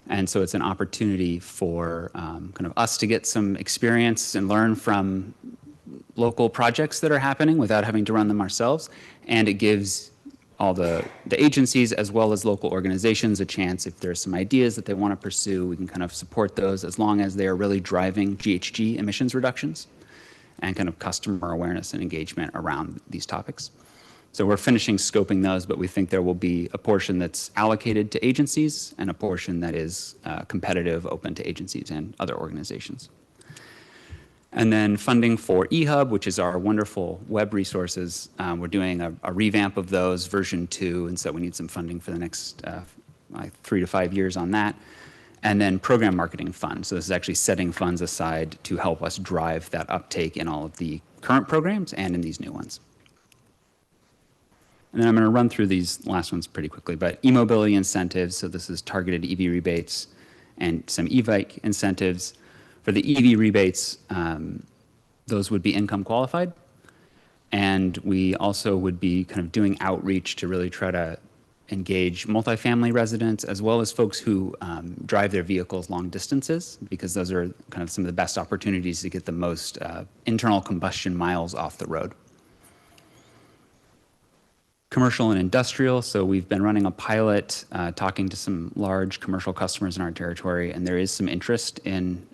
And so it's an opportunity for kind of us to get some experience and learn from local projects that are happening without having to run them ourselves. And it gives all the agencies as well as local organizations a chance, if there's some ideas that they want to pursue, we can kind of support those as long as they are really driving GHG emissions reductions and kind of customer awareness and engagement around these topics. So we're finishing scoping those, but we think there will be a portion that's allocated to agencies and a portion that is competitive, open to agencies and other organizations. And then funding for eHub, which is our wonderful web resources. We're doing a revamp of those, version 2, and so we need some funding for the next 3 to 5 years on that. And then program marketing funds. So this is actually setting funds aside to help us drive that uptake in all of the current programs and in these new ones. And then I'm going to run through these last ones pretty quickly, but e-mobility incentives. So this is targeted EV rebates and some e-bike incentives. For the EV rebates, those would be income qualified. And we also would be kind of doing outreach to really try to engage multifamily residents as well as folks who drive their vehicles long distances, because those are kind of some of the best opportunities to get the most internal combustion miles off the road. Commercial and industrial, so we've been running a pilot, talking to some large commercial customers in our territory, and there is some interest in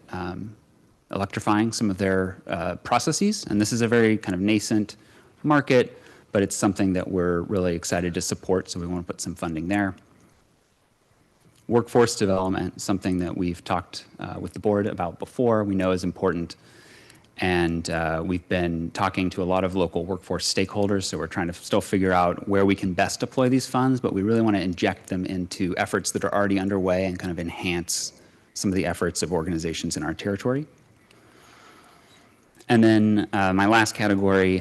electrifying some of their processes. And this is a very kind of nascent market, but it's something that we're really excited to support, so we want to put some funding there. Workforce development, something that we've talked with the board about before, we know is important. And we've been talking to a lot of local workforce stakeholders, so we're trying to still figure out where we can best deploy these funds, but we really want to inject them into efforts that are already underway and kind of enhance some of the efforts of organizations in our territory. And then my last category,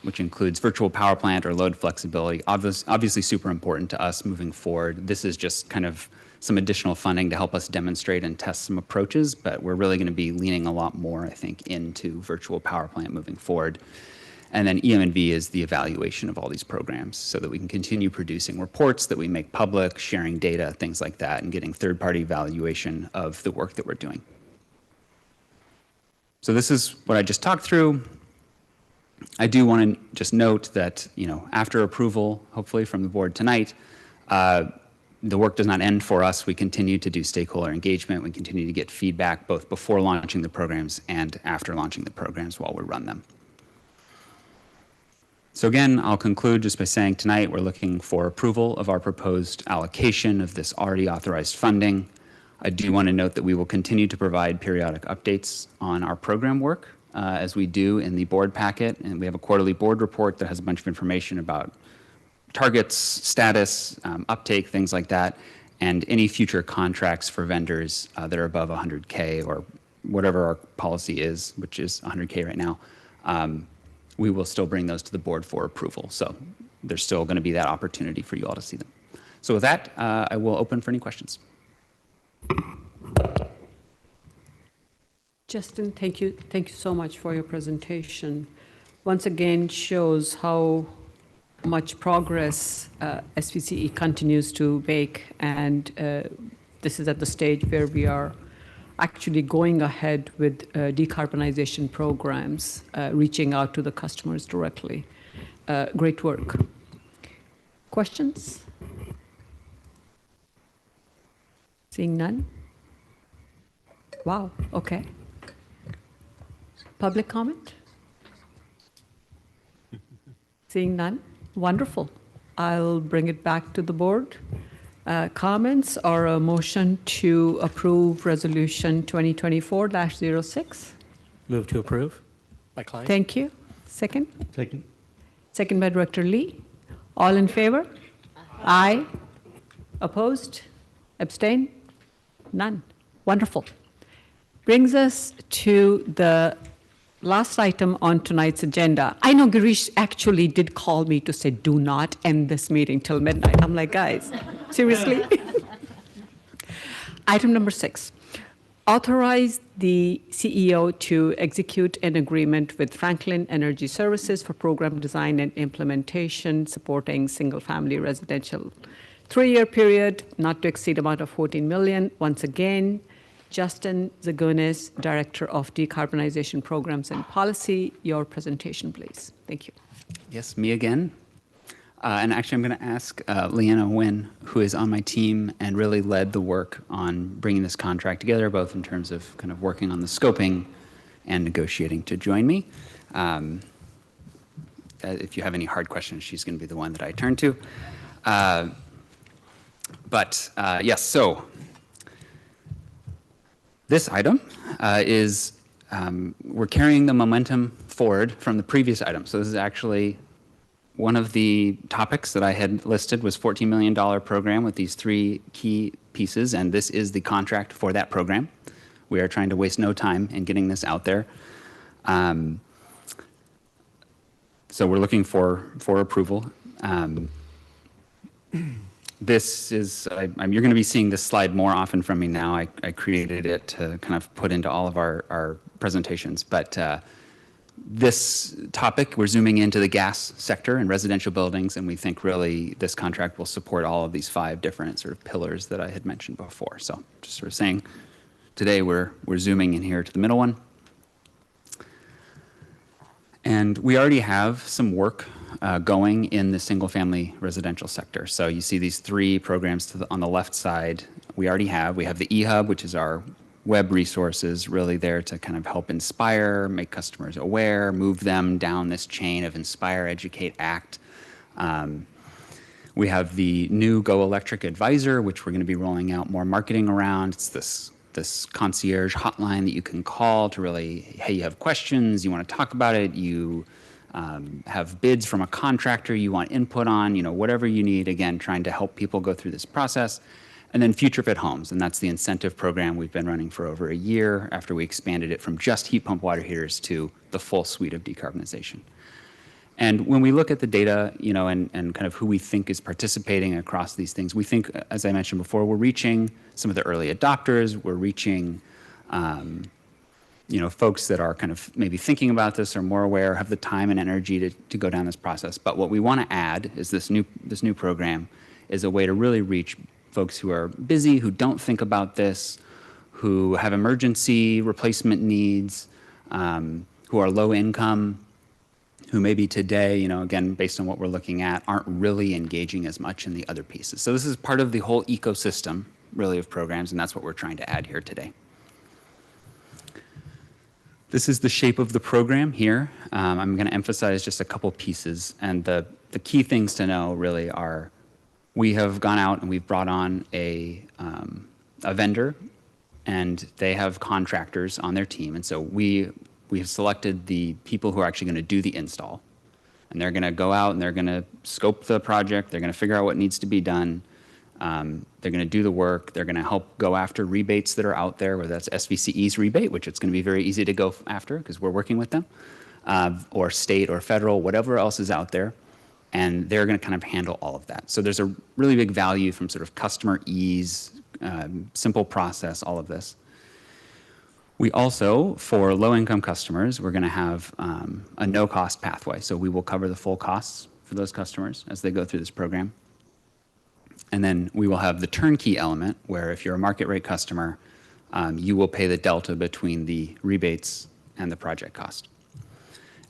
which includes virtual power plant or load flexibility, obviously super important to us moving forward. This is just kind of some additional funding to help us demonstrate and test some approaches, but we're really going to be leaning a lot more, I think, into virtual power plant moving forward. And then EM&V is the evaluation of all these programs so that we can continue producing reports that we make public, sharing data, things like that, and getting third-party evaluation of the work that we're doing. So this is what I just talked through. I do want to just note that, after approval, hopefully from the board tonight, the work does not end for us. We continue to do stakeholder engagement. We continue to get feedback both before launching the programs and after launching the programs while we run them. So again, I'll conclude just by saying tonight we're looking for approval of our proposed allocation of this already authorized funding. I do want to note that we will continue to provide periodic updates on our program work as we do in the board packet. And we have a quarterly board report that has a bunch of information about targets, status, uptake, things like that, and any future contracts for vendors that are above 100K or whatever our policy is, which is 100K right now. We will still bring those to the board for approval. So there's still going to be that opportunity for you all to see them. So with that, I will open for any questions. Justin, thank you. Thank you so much for your presentation. Once again, shows how much progress SVCE continues to make, and this is at the stage where we are actually going ahead with decarbonization programs, reaching out to the customers directly. Great work. Questions? Seeing none? Wow, okay. Public comment? Seeing none? Wonderful. I'll bring it back to the board. Comments or a motion to approve resolution 2024-06? Move to approve by Klein. Thank you. Second? Second. Second by Director Lee. All in favor? Aye. Opposed? Abstain? None. Wonderful. Brings us to the last item on tonight's agenda. I know Girish actually did call me to say, do not end this meeting till midnight. I'm like, guys, seriously? Item number 6, authorize the CEO to execute an agreement with Franklin Energy Services for program design and implementation supporting single-family residential. 3-year period, not to exceed amount of $14 million. Once again, Justin Zagunis, Director of Decarbonization Programs and Policy. Your presentation, please. Thank you. Yes, me again. And actually, I'm going to ask Leanna Nguyen, who is on my team and really led the work on bringing this contract together, both in terms of kind of working on the scoping and negotiating, to join me. If you have any hard questions, she's going to be the one that I turn to. Yes, so this item is, we're carrying the momentum forward from the previous item. So this is actually one of the topics that I had listed was $14 million program with these 3 key pieces, and this is the contract for that program. We are trying to waste no time in getting this out there. So we're looking for approval. This is, you're going to be seeing this slide more often from me now. I created it to kind of put into all of our presentations. But this topic, we're zooming into the gas sector and residential buildings, and we think really this contract will support all of these 5 different sort of pillars that I had mentioned before. So just sort of saying, today we're zooming in here to the middle one. And we already have some work going in the single-family residential sector. So you see these 3 programs on the left side. We have the eHub, which is our web resources, really there to kind of help inspire, make customers aware, move them down this chain of inspire, educate, act. We have the new Go Electric Advisor, which we're going to be rolling out more marketing around. It's this concierge hotline that you can call to really, hey, you have questions, you want to talk about it, you have bids from a contractor you want input on, whatever you need, again, trying to help people go through this process. And then Future Fit Homes, and that's the incentive program we've been running for over a year after we expanded it from just heat pump water heaters to the full suite of decarbonization. And when we look at the data, and kind of who we think is participating across these things, we think, as I mentioned before, we're reaching some of the early adopters. We're reaching, folks that are kind of maybe thinking about this or more aware, have the time and energy to go down this process. But what we want to add is this new program is a way to really reach folks who are busy, who don't think about this, who have emergency replacement needs, who are low income, who maybe today, again, based on what we're looking at, aren't really engaging as much in the other pieces. So this is part of the whole ecosystem, really, of programs, and that's what we're trying to add here today. This is the shape of the program here. I'm going to emphasize just a couple pieces, and the key things to know really are we have gone out and we've brought on a vendor, and they have contractors on their team, and so we have selected the people who are actually going to do the install. And they're going to go out and they're going to scope the project. They're going to figure out what needs to be done. They're going to do the work. They're going to help go after rebates that are out there, whether that's SVCE's rebate, which it's going to be very easy to go after because we're working with them, or state or federal, whatever else is out there. And they're going to kind of handle all of that. So there's a really big value from sort of customer ease, simple process, all of this. We also, for low-income customers, we're going to have a no-cost pathway. So we will cover the full costs for those customers as they go through this program. And then we will have the turnkey element, where if you're a market rate customer, you will pay the delta between the rebates and the project cost.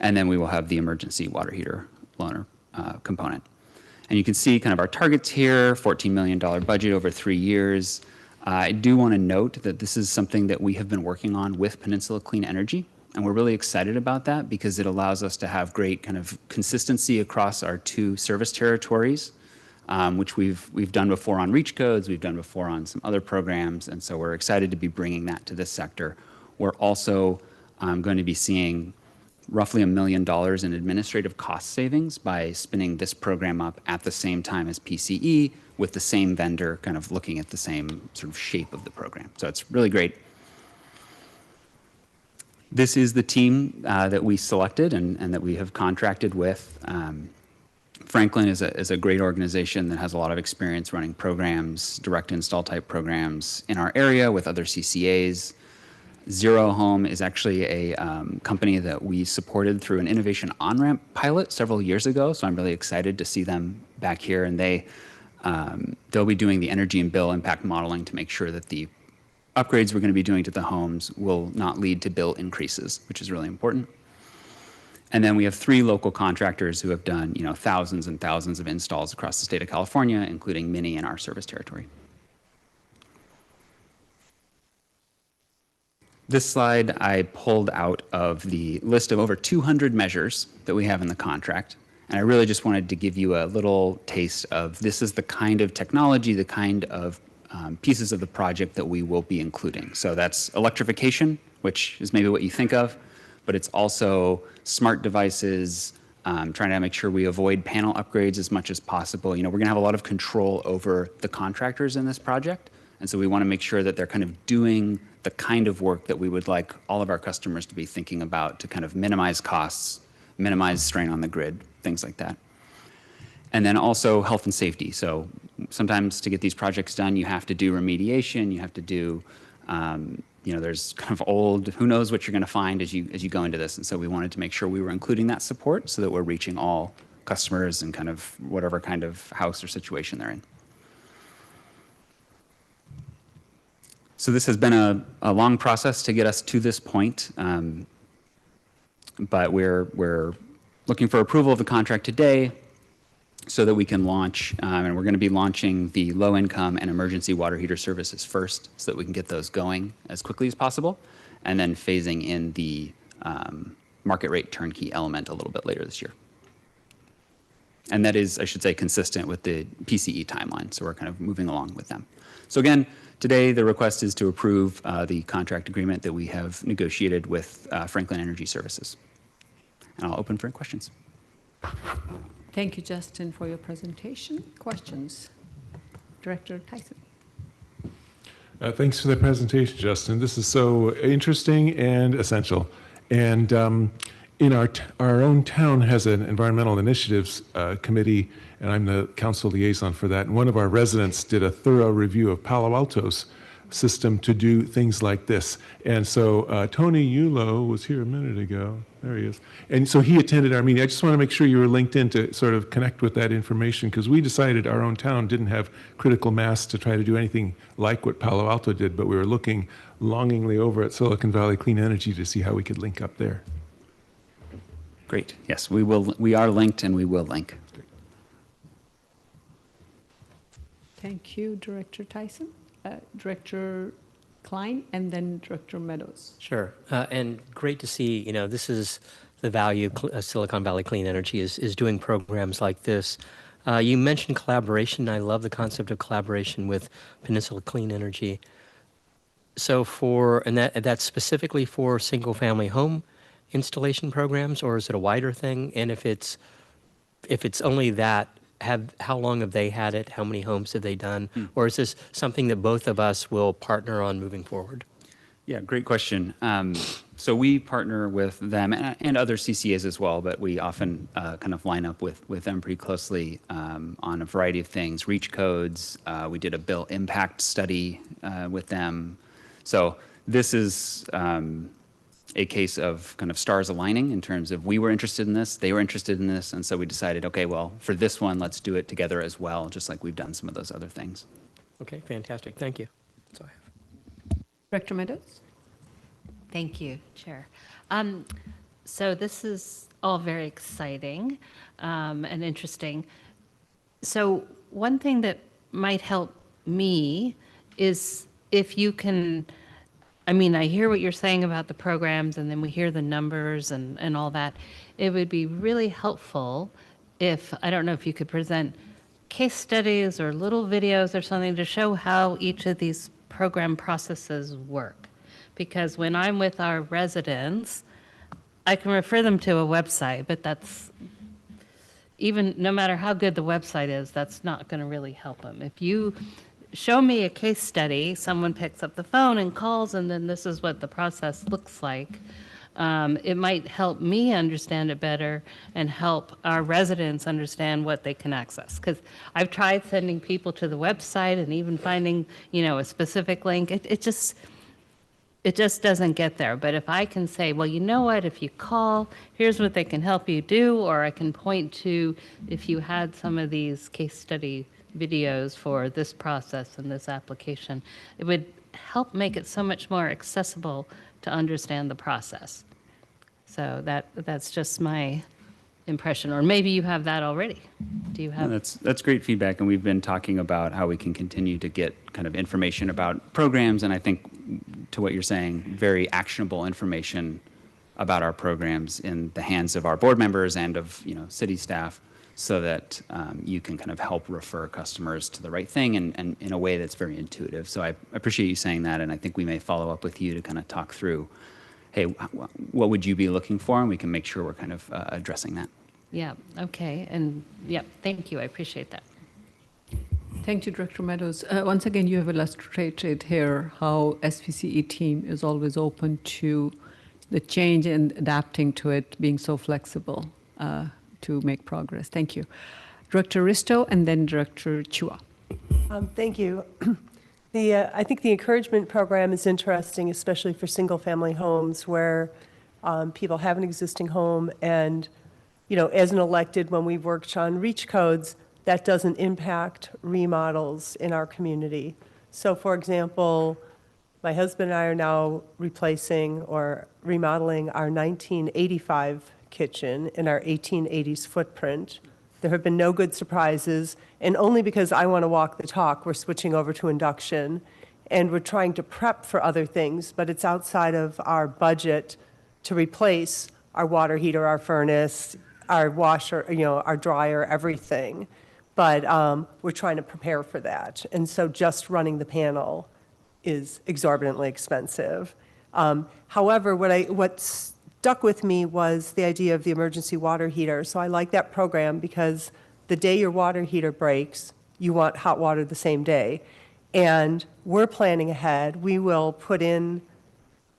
And then we will have the emergency water heater loaner component. And you can see kind of our targets here, $14 million budget over 3 years. I do want to note that this is something that we have been working on with Peninsula Clean Energy, and we're really excited about that because it allows us to have great kind of consistency across our 2 service territories, which we've done before on reach codes, we've done before on some other programs, and so we're excited to be bringing that to this sector. We're also going to be seeing roughly $1 million in administrative cost savings by spinning this program up at the same time as PCE, with the same vendor kind of looking at the same sort of shape of the program. So it's really great. This is the team that we selected and that we have contracted with. Franklin is a great organization that has a lot of experience running programs, direct install type programs in our area with other CCAs. Zero Home is actually a company that we supported through an innovation on-ramp pilot several years ago, so I'm really excited to see them back here, and they'll be doing the energy and bill impact modeling to make sure that the upgrades we're going to be doing to the homes will not lead to bill increases, which is really important. And then we have 3 local contractors who have done, thousands and thousands of installs across the state of California, including many in our service territory. This slide I pulled out of the list of over 200 measures that we have in the contract. And I really just wanted to give you a little taste of this is the kind of technology, the kind of pieces of the project that we will be including. So that's electrification, which is maybe what you think of, but it's also smart devices, trying to make sure we avoid panel upgrades as much as possible. We're going to have a lot of control over the contractors in this project. And so we want to make sure that they're kind of doing the kind of work that we would like all of our customers to be thinking about to kind of minimize costs, minimize strain on the grid, things like that. And then also health and safety. So sometimes to get these projects done, you have to do remediation, you have to do, there's kind of old, who knows what you're going to find as you go into this. And so we wanted to make sure we were including that support so that we're reaching all customers and kind of whatever kind of house or situation they're in. So this has been a long process to get us to this point, but we're looking for approval of the contract today so that we can launch, and we're going to be launching the low-income and emergency water heater services first so that we can get those going as quickly as possible, and then phasing in the market rate turnkey element a little bit later this year. And that is, I should say, consistent with the PCE timeline, so we're kind of moving along with them. So again, today the request is to approve the contract agreement that we have negotiated with Franklin Energy Services. And I'll open for questions. Thank you, Justin, for your presentation. Questions? Director Tyson. Thanks for the presentation, Justin. This is so interesting and essential. And in our own town has an environmental initiatives committee, and I'm the council liaison for that. And one of our residents did a thorough review of Palo Alto's system to do things like this. And so Tony Yulo was here a minute ago. There he is. And so he attended our meeting. I just want to make sure you were linked in to sort of connect with that information, because we decided our own town didn't have critical mass to try to do anything like what Palo Alto did, but we were looking longingly over at Silicon Valley Clean Energy to see how we could link up there. Great. Yes, we will. We are linked, and we will link. Thank you, Director Tyson. Director Klein, and then Director Meadows. Sure, and great to see, this is the value Silicon Valley Clean Energy is doing programs like this. You mentioned collaboration. I love the concept of collaboration with Peninsula Clean Energy. So that's specifically for single-family home installation programs, or is it a wider thing? And if it's only that, how long have they had it? How many homes have they done? Or is this something that both of us will partner on moving forward? Yeah, great question. So we partner with them and other CCAs as well, but we often kind of line up with them pretty closely on a variety of things. Reach codes. We did a bill impact study with them. So this is a case of kind of stars aligning in terms of we were interested in this, they were interested in this, and so we decided, okay, well, for this one, let's do it together as well, just like we've done some of those other things. Okay, fantastic. Thank you. That's all I have. Director Meadows? Thank you, Chair. So this is all very exciting and interesting. So one thing that might help me is if you can, I hear what you're saying about the programs, and then we hear the numbers and all that. It would be really helpful if, I don't know if you could present case studies or little videos or something to show how each of these program processes work. Because when I'm with our residents, I can refer them to a website, but that's, even no matter how good the website is, that's not going to really help them. If you show me a case study, someone picks up the phone and calls, and then this is what the process looks like. It might help me understand it better and help our residents understand what they can access. Because I've tried sending people to the website and even finding, a specific link. It just doesn't get there. But if I can say, well, you know what, if you call, here's what they can help you do, or I can point to if you had some of these case study videos for this process and this application, it would help make it so much more accessible to understand the process. So that's just my impression, or maybe you have that already. Do you have? No, that's great feedback, and we've been talking about how we can continue to get kind of information about programs, and I think to what you're saying, very actionable information about our programs in the hands of our board members and of city staff, so that you can kind of help refer customers to the right thing and in a way that's very intuitive. So I appreciate you saying that, and I think we may follow up with you to kind of talk through, hey, what would you be looking for? And we can make sure we're kind of addressing that. Yeah, okay, and yeah, thank you, I appreciate that. Thank you, Director Meadows. Once again, you have illustrated here how SVCE team is always open to the change and adapting to it, being so flexible to make progress. Thank you. Director Risto and then Director Chua. Thank you. I think the encouragement program is interesting, especially for single-family homes where people have an existing home and, as an elected, when we've worked on reach codes, that doesn't impact remodels in our community. So, for example, my husband and I are now replacing or remodeling our 1985 kitchen in our 1880s footprint. There have been no good surprises, and only because I want to walk the talk, we're switching over to induction, and we're trying to prep for other things, but it's outside of our budget to replace our water heater, our furnace, our washer, our dryer, everything. But we're trying to prepare for that, and so just running the panel is exorbitantly expensive. However, what stuck with me was the idea of the emergency water heater. So I like that program because the day your water heater breaks, you want hot water the same day. And we're planning ahead. We will put in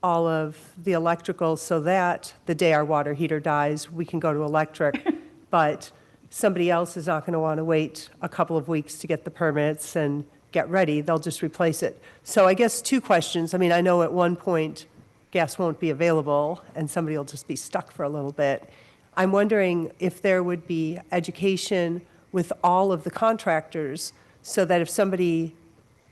all of the electrical so that the day our water heater dies, we can go to electric. But somebody else is not going to want to wait a couple of weeks to get the permits and get ready. They'll just replace it. So I guess two questions. I mean, I know at one point gas won't be available and somebody will just be stuck for a little bit. I'm wondering if there would be education with all of the contractors so that if somebody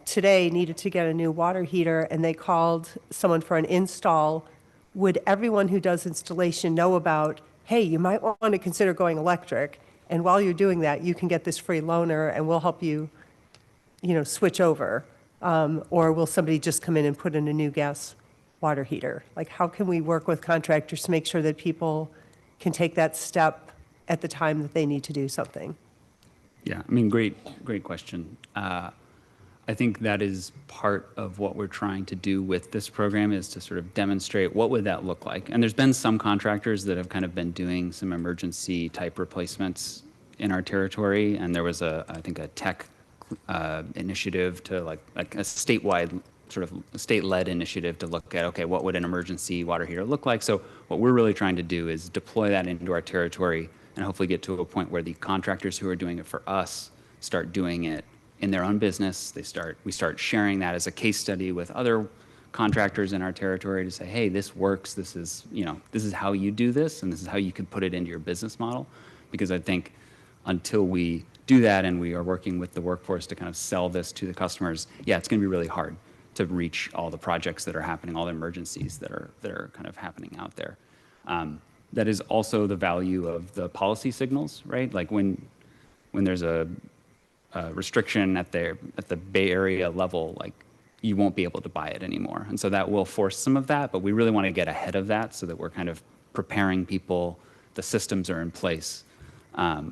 today needed to get a new water heater and they called someone for an install, would everyone who does installation know about, hey, you might want to consider going electric, and while you're doing that, you can get this free loaner and we'll help you, switch over? Or will somebody just come in and put in a new gas water heater? Like, how can we work with contractors to make sure that people can take that step at the time that they need to do something? Yeah, I mean, great question. I think that is part of what we're trying to do with this program, is to sort of demonstrate what would that look like. And there's been some contractors that have kind of been doing some emergency type replacements in our territory. And there was I think a tech initiative to like a statewide sort of state-led initiative to look at, okay, what would an emergency water heater look like? So what we're really trying to do is deploy that into our territory and hopefully get to a point where the contractors who are doing it for us start doing it in their own business. We start sharing that as a case study with other contractors in our territory to say, hey, this works. This is how you do this, and this is how you could put it into your business model. Because I think until we do that and we are working with the workforce to kind of sell this to the customers, yeah, it's going to be really hard to reach all the projects that are happening, all the emergencies that are kind of happening out there. That is also the value of the policy signals, right? Like when there's a restriction at the Bay Area level, like you won't be able to buy it anymore. And so that will force some of that, but we really want to get ahead of that so that we're kind of preparing people, the systems are in place.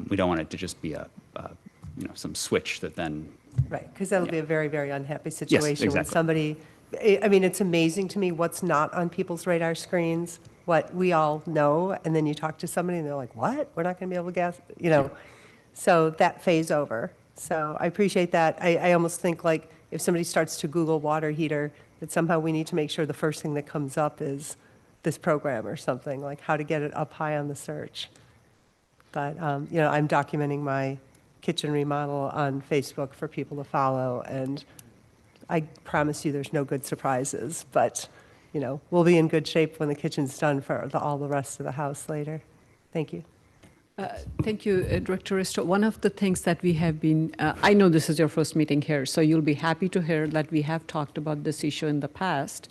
We don't want it to just be some switch that then... Right, because that'll be a very, very unhappy situation. Exactly. When somebody, I mean, it's amazing to me what's not on people's radar screens, what we all know, and then you talk to somebody and they're like, what? We're not going to be able to gas, So that phase over. So I appreciate that. I almost think like if somebody starts to Google water heater, that somehow we need to make sure the first thing that comes up is this program or something, like how to get it up high on the search. But, I'm documenting my kitchen remodel on Facebook for people to follow, and I promise you there's no good surprises, but, we'll be in good shape when the kitchen's done for all the rest of the house later. Thank you. Thank you, Director Risto. One of the things that we have been, I know this is your first meeting here, so you'll be happy to hear that we have talked about this issue in the past.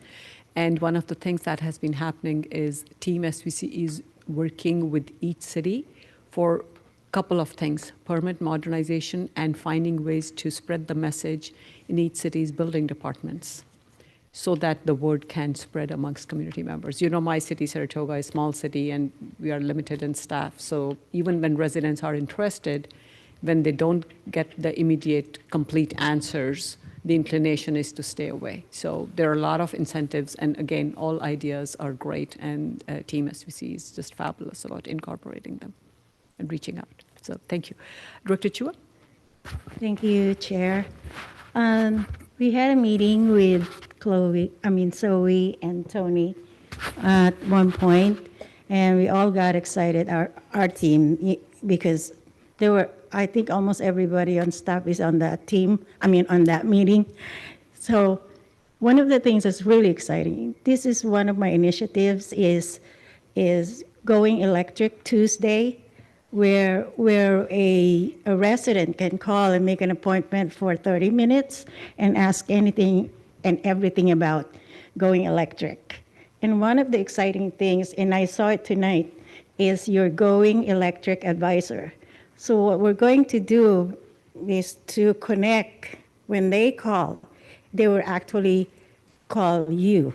And one of the things that has been happening is Team SVCE is working with each city for a couple of things: permit modernization and finding ways to spread the message in each city's building departments, so that the word can spread amongst community members. My city, Saratoga, is a small city, and we are limited in staff. So even when residents are interested, when they don't get the immediate, complete answers, the inclination is to stay away. So there are a lot of incentives, and again, all ideas are great, and Team SVC is just fabulous about incorporating them and reaching out. So thank you. Director Chua? Thank you, Chair. We had a meeting with Zoe and Tony at one point, and we all got excited, our team, because I think almost everybody on staff is on that on that meeting. So one of the things that's really exciting, this is one of my initiatives, is Going Electric Tuesday, where a resident can call and make an appointment for 30 minutes and ask anything and everything about going electric. And one of the exciting things, and I saw it tonight, is your Going Electric Advisor. So what we're going to do is to connect. When they call, they will actually call you.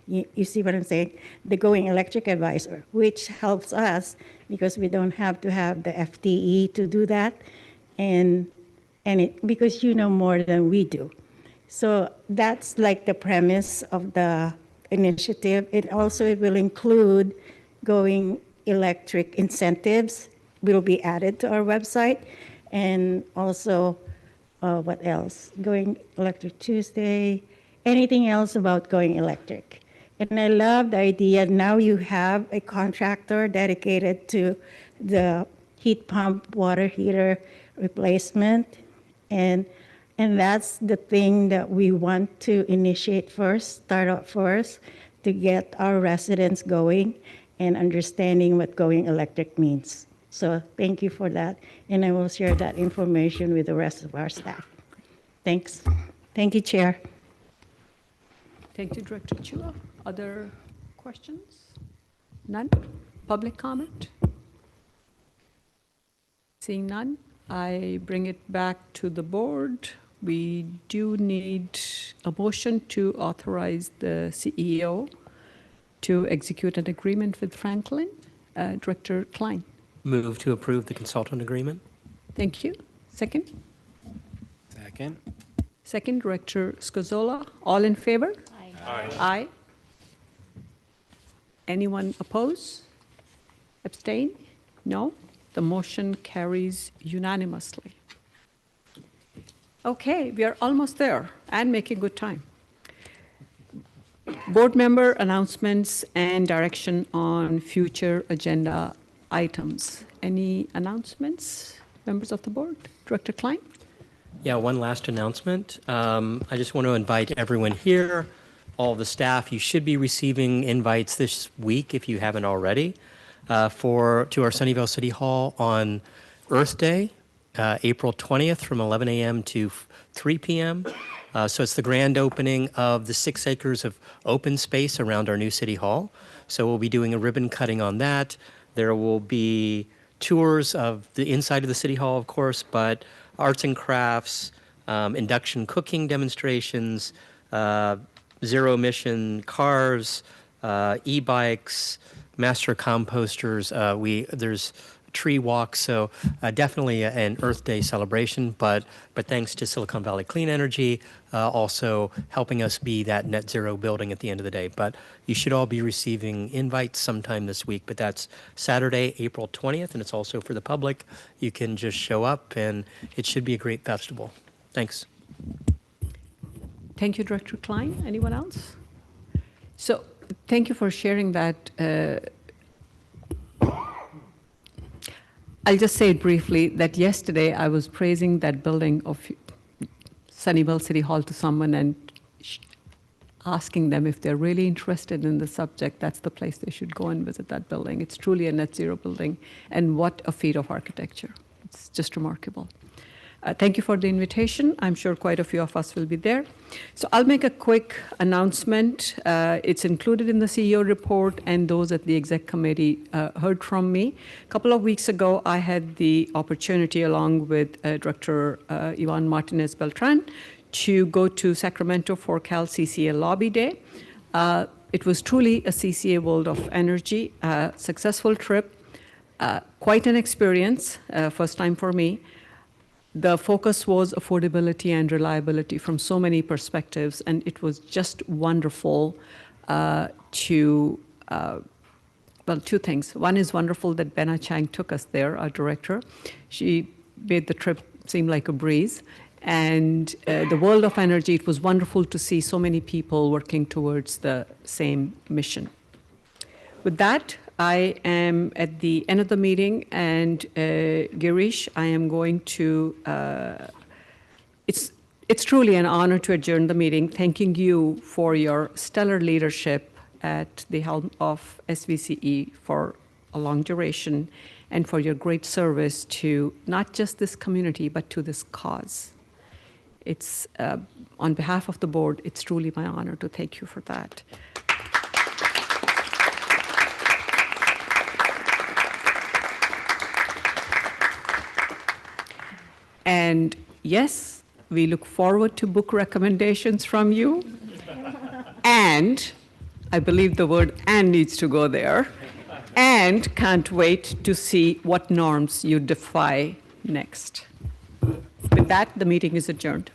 You see what I'm saying? The Going Electric Advisor, which helps us because we don't have to have the FTE to do that, because you know more than we do. So that's like the premise of the initiative. It will include Going Electric incentives will be added to our website, and also what else? Going Electric Tuesday, anything else about going electric. And I love the idea now you have a contractor dedicated to the heat pump water heater replacement. And that's the thing that we want to initiate first, start out first, to get our residents going and understanding what going electric means. So thank you for that. And I will share that information with the rest of our staff. Thanks. Thank you, Chair. Thank you, Director Chua. Other questions? None? Public comment? Seeing none, I bring it back to the board. We do need a motion to authorize the CEO to execute an agreement with Franklin. Director Klein. Move to approve the consultant agreement. Thank you. Second? Second. Second, Director Scozola. All in favor? Aye. Aye. Anyone oppose? Abstain? No? The motion carries unanimously. Okay, we are almost there and making good time. Board member announcements and direction on future agenda items. Any announcements, members of the board? Director Klein? Yeah, one last announcement. I just want to invite everyone here, all the staff. You should be receiving invites this week if you haven't already to our Sunnyvale City Hall on Earth Day, April 20th from 11 a.m. to 3 p.m. So it's the grand opening of the 6 acres of open space around our new City Hall. So we'll be doing a ribbon cutting on that. There will be tours of the inside of the City Hall, of course, but arts and crafts, induction cooking demonstrations, zero emission cars, e-bikes, master composters. There's tree walks, so definitely an Earth Day celebration. But thanks to Silicon Valley Clean Energy, also helping us be that net zero building at the end of the day. But you should all be receiving invites sometime this week. But that's Saturday, April 20th, and it's also for the public. You can just show up, and it should be a great festival. Thanks. Thank you, Director Klein. Anyone else? So thank you for sharing that. I'll just say it briefly that yesterday I was praising that building of Sunnyvale City Hall to someone and asking them if they're really interested in the subject, that's the place they should go and visit that building. It's truly a net zero building, and what a feat of architecture. It's just remarkable. Thank you for the invitation. I'm sure quite a few of us will be there. So I'll make a quick announcement. It's included in the CEO report, and those at the exec committee heard from me. A couple of weeks ago, I had the opportunity, along with Director Ivan Martinez Beltran, to go to Sacramento for Cal CCA Lobby Day. It was truly a CCA World of Energy, successful trip, quite an experience, first time for me. The focus was affordability and reliability from so many perspectives, and it was just wonderful well, two things. One is wonderful that Benna Chang took us there, our director. She made the trip seem like a breeze. And the world of energy, it was wonderful to see so many people working towards the same mission. With that, I am at the end of the meeting, and Girish, I am going to, it's truly an honor to adjourn the meeting, thanking you for your stellar leadership at the helm of SVCE for a long duration, and for your great service to not just this community, but to this cause. It's, on behalf of the board, it's truly my honor to thank you for that. And yes, we look forward to book recommendations from you. And I believe the word "and" needs to go there. And can't wait to see what norms you defy next. With that, the meeting is adjourned.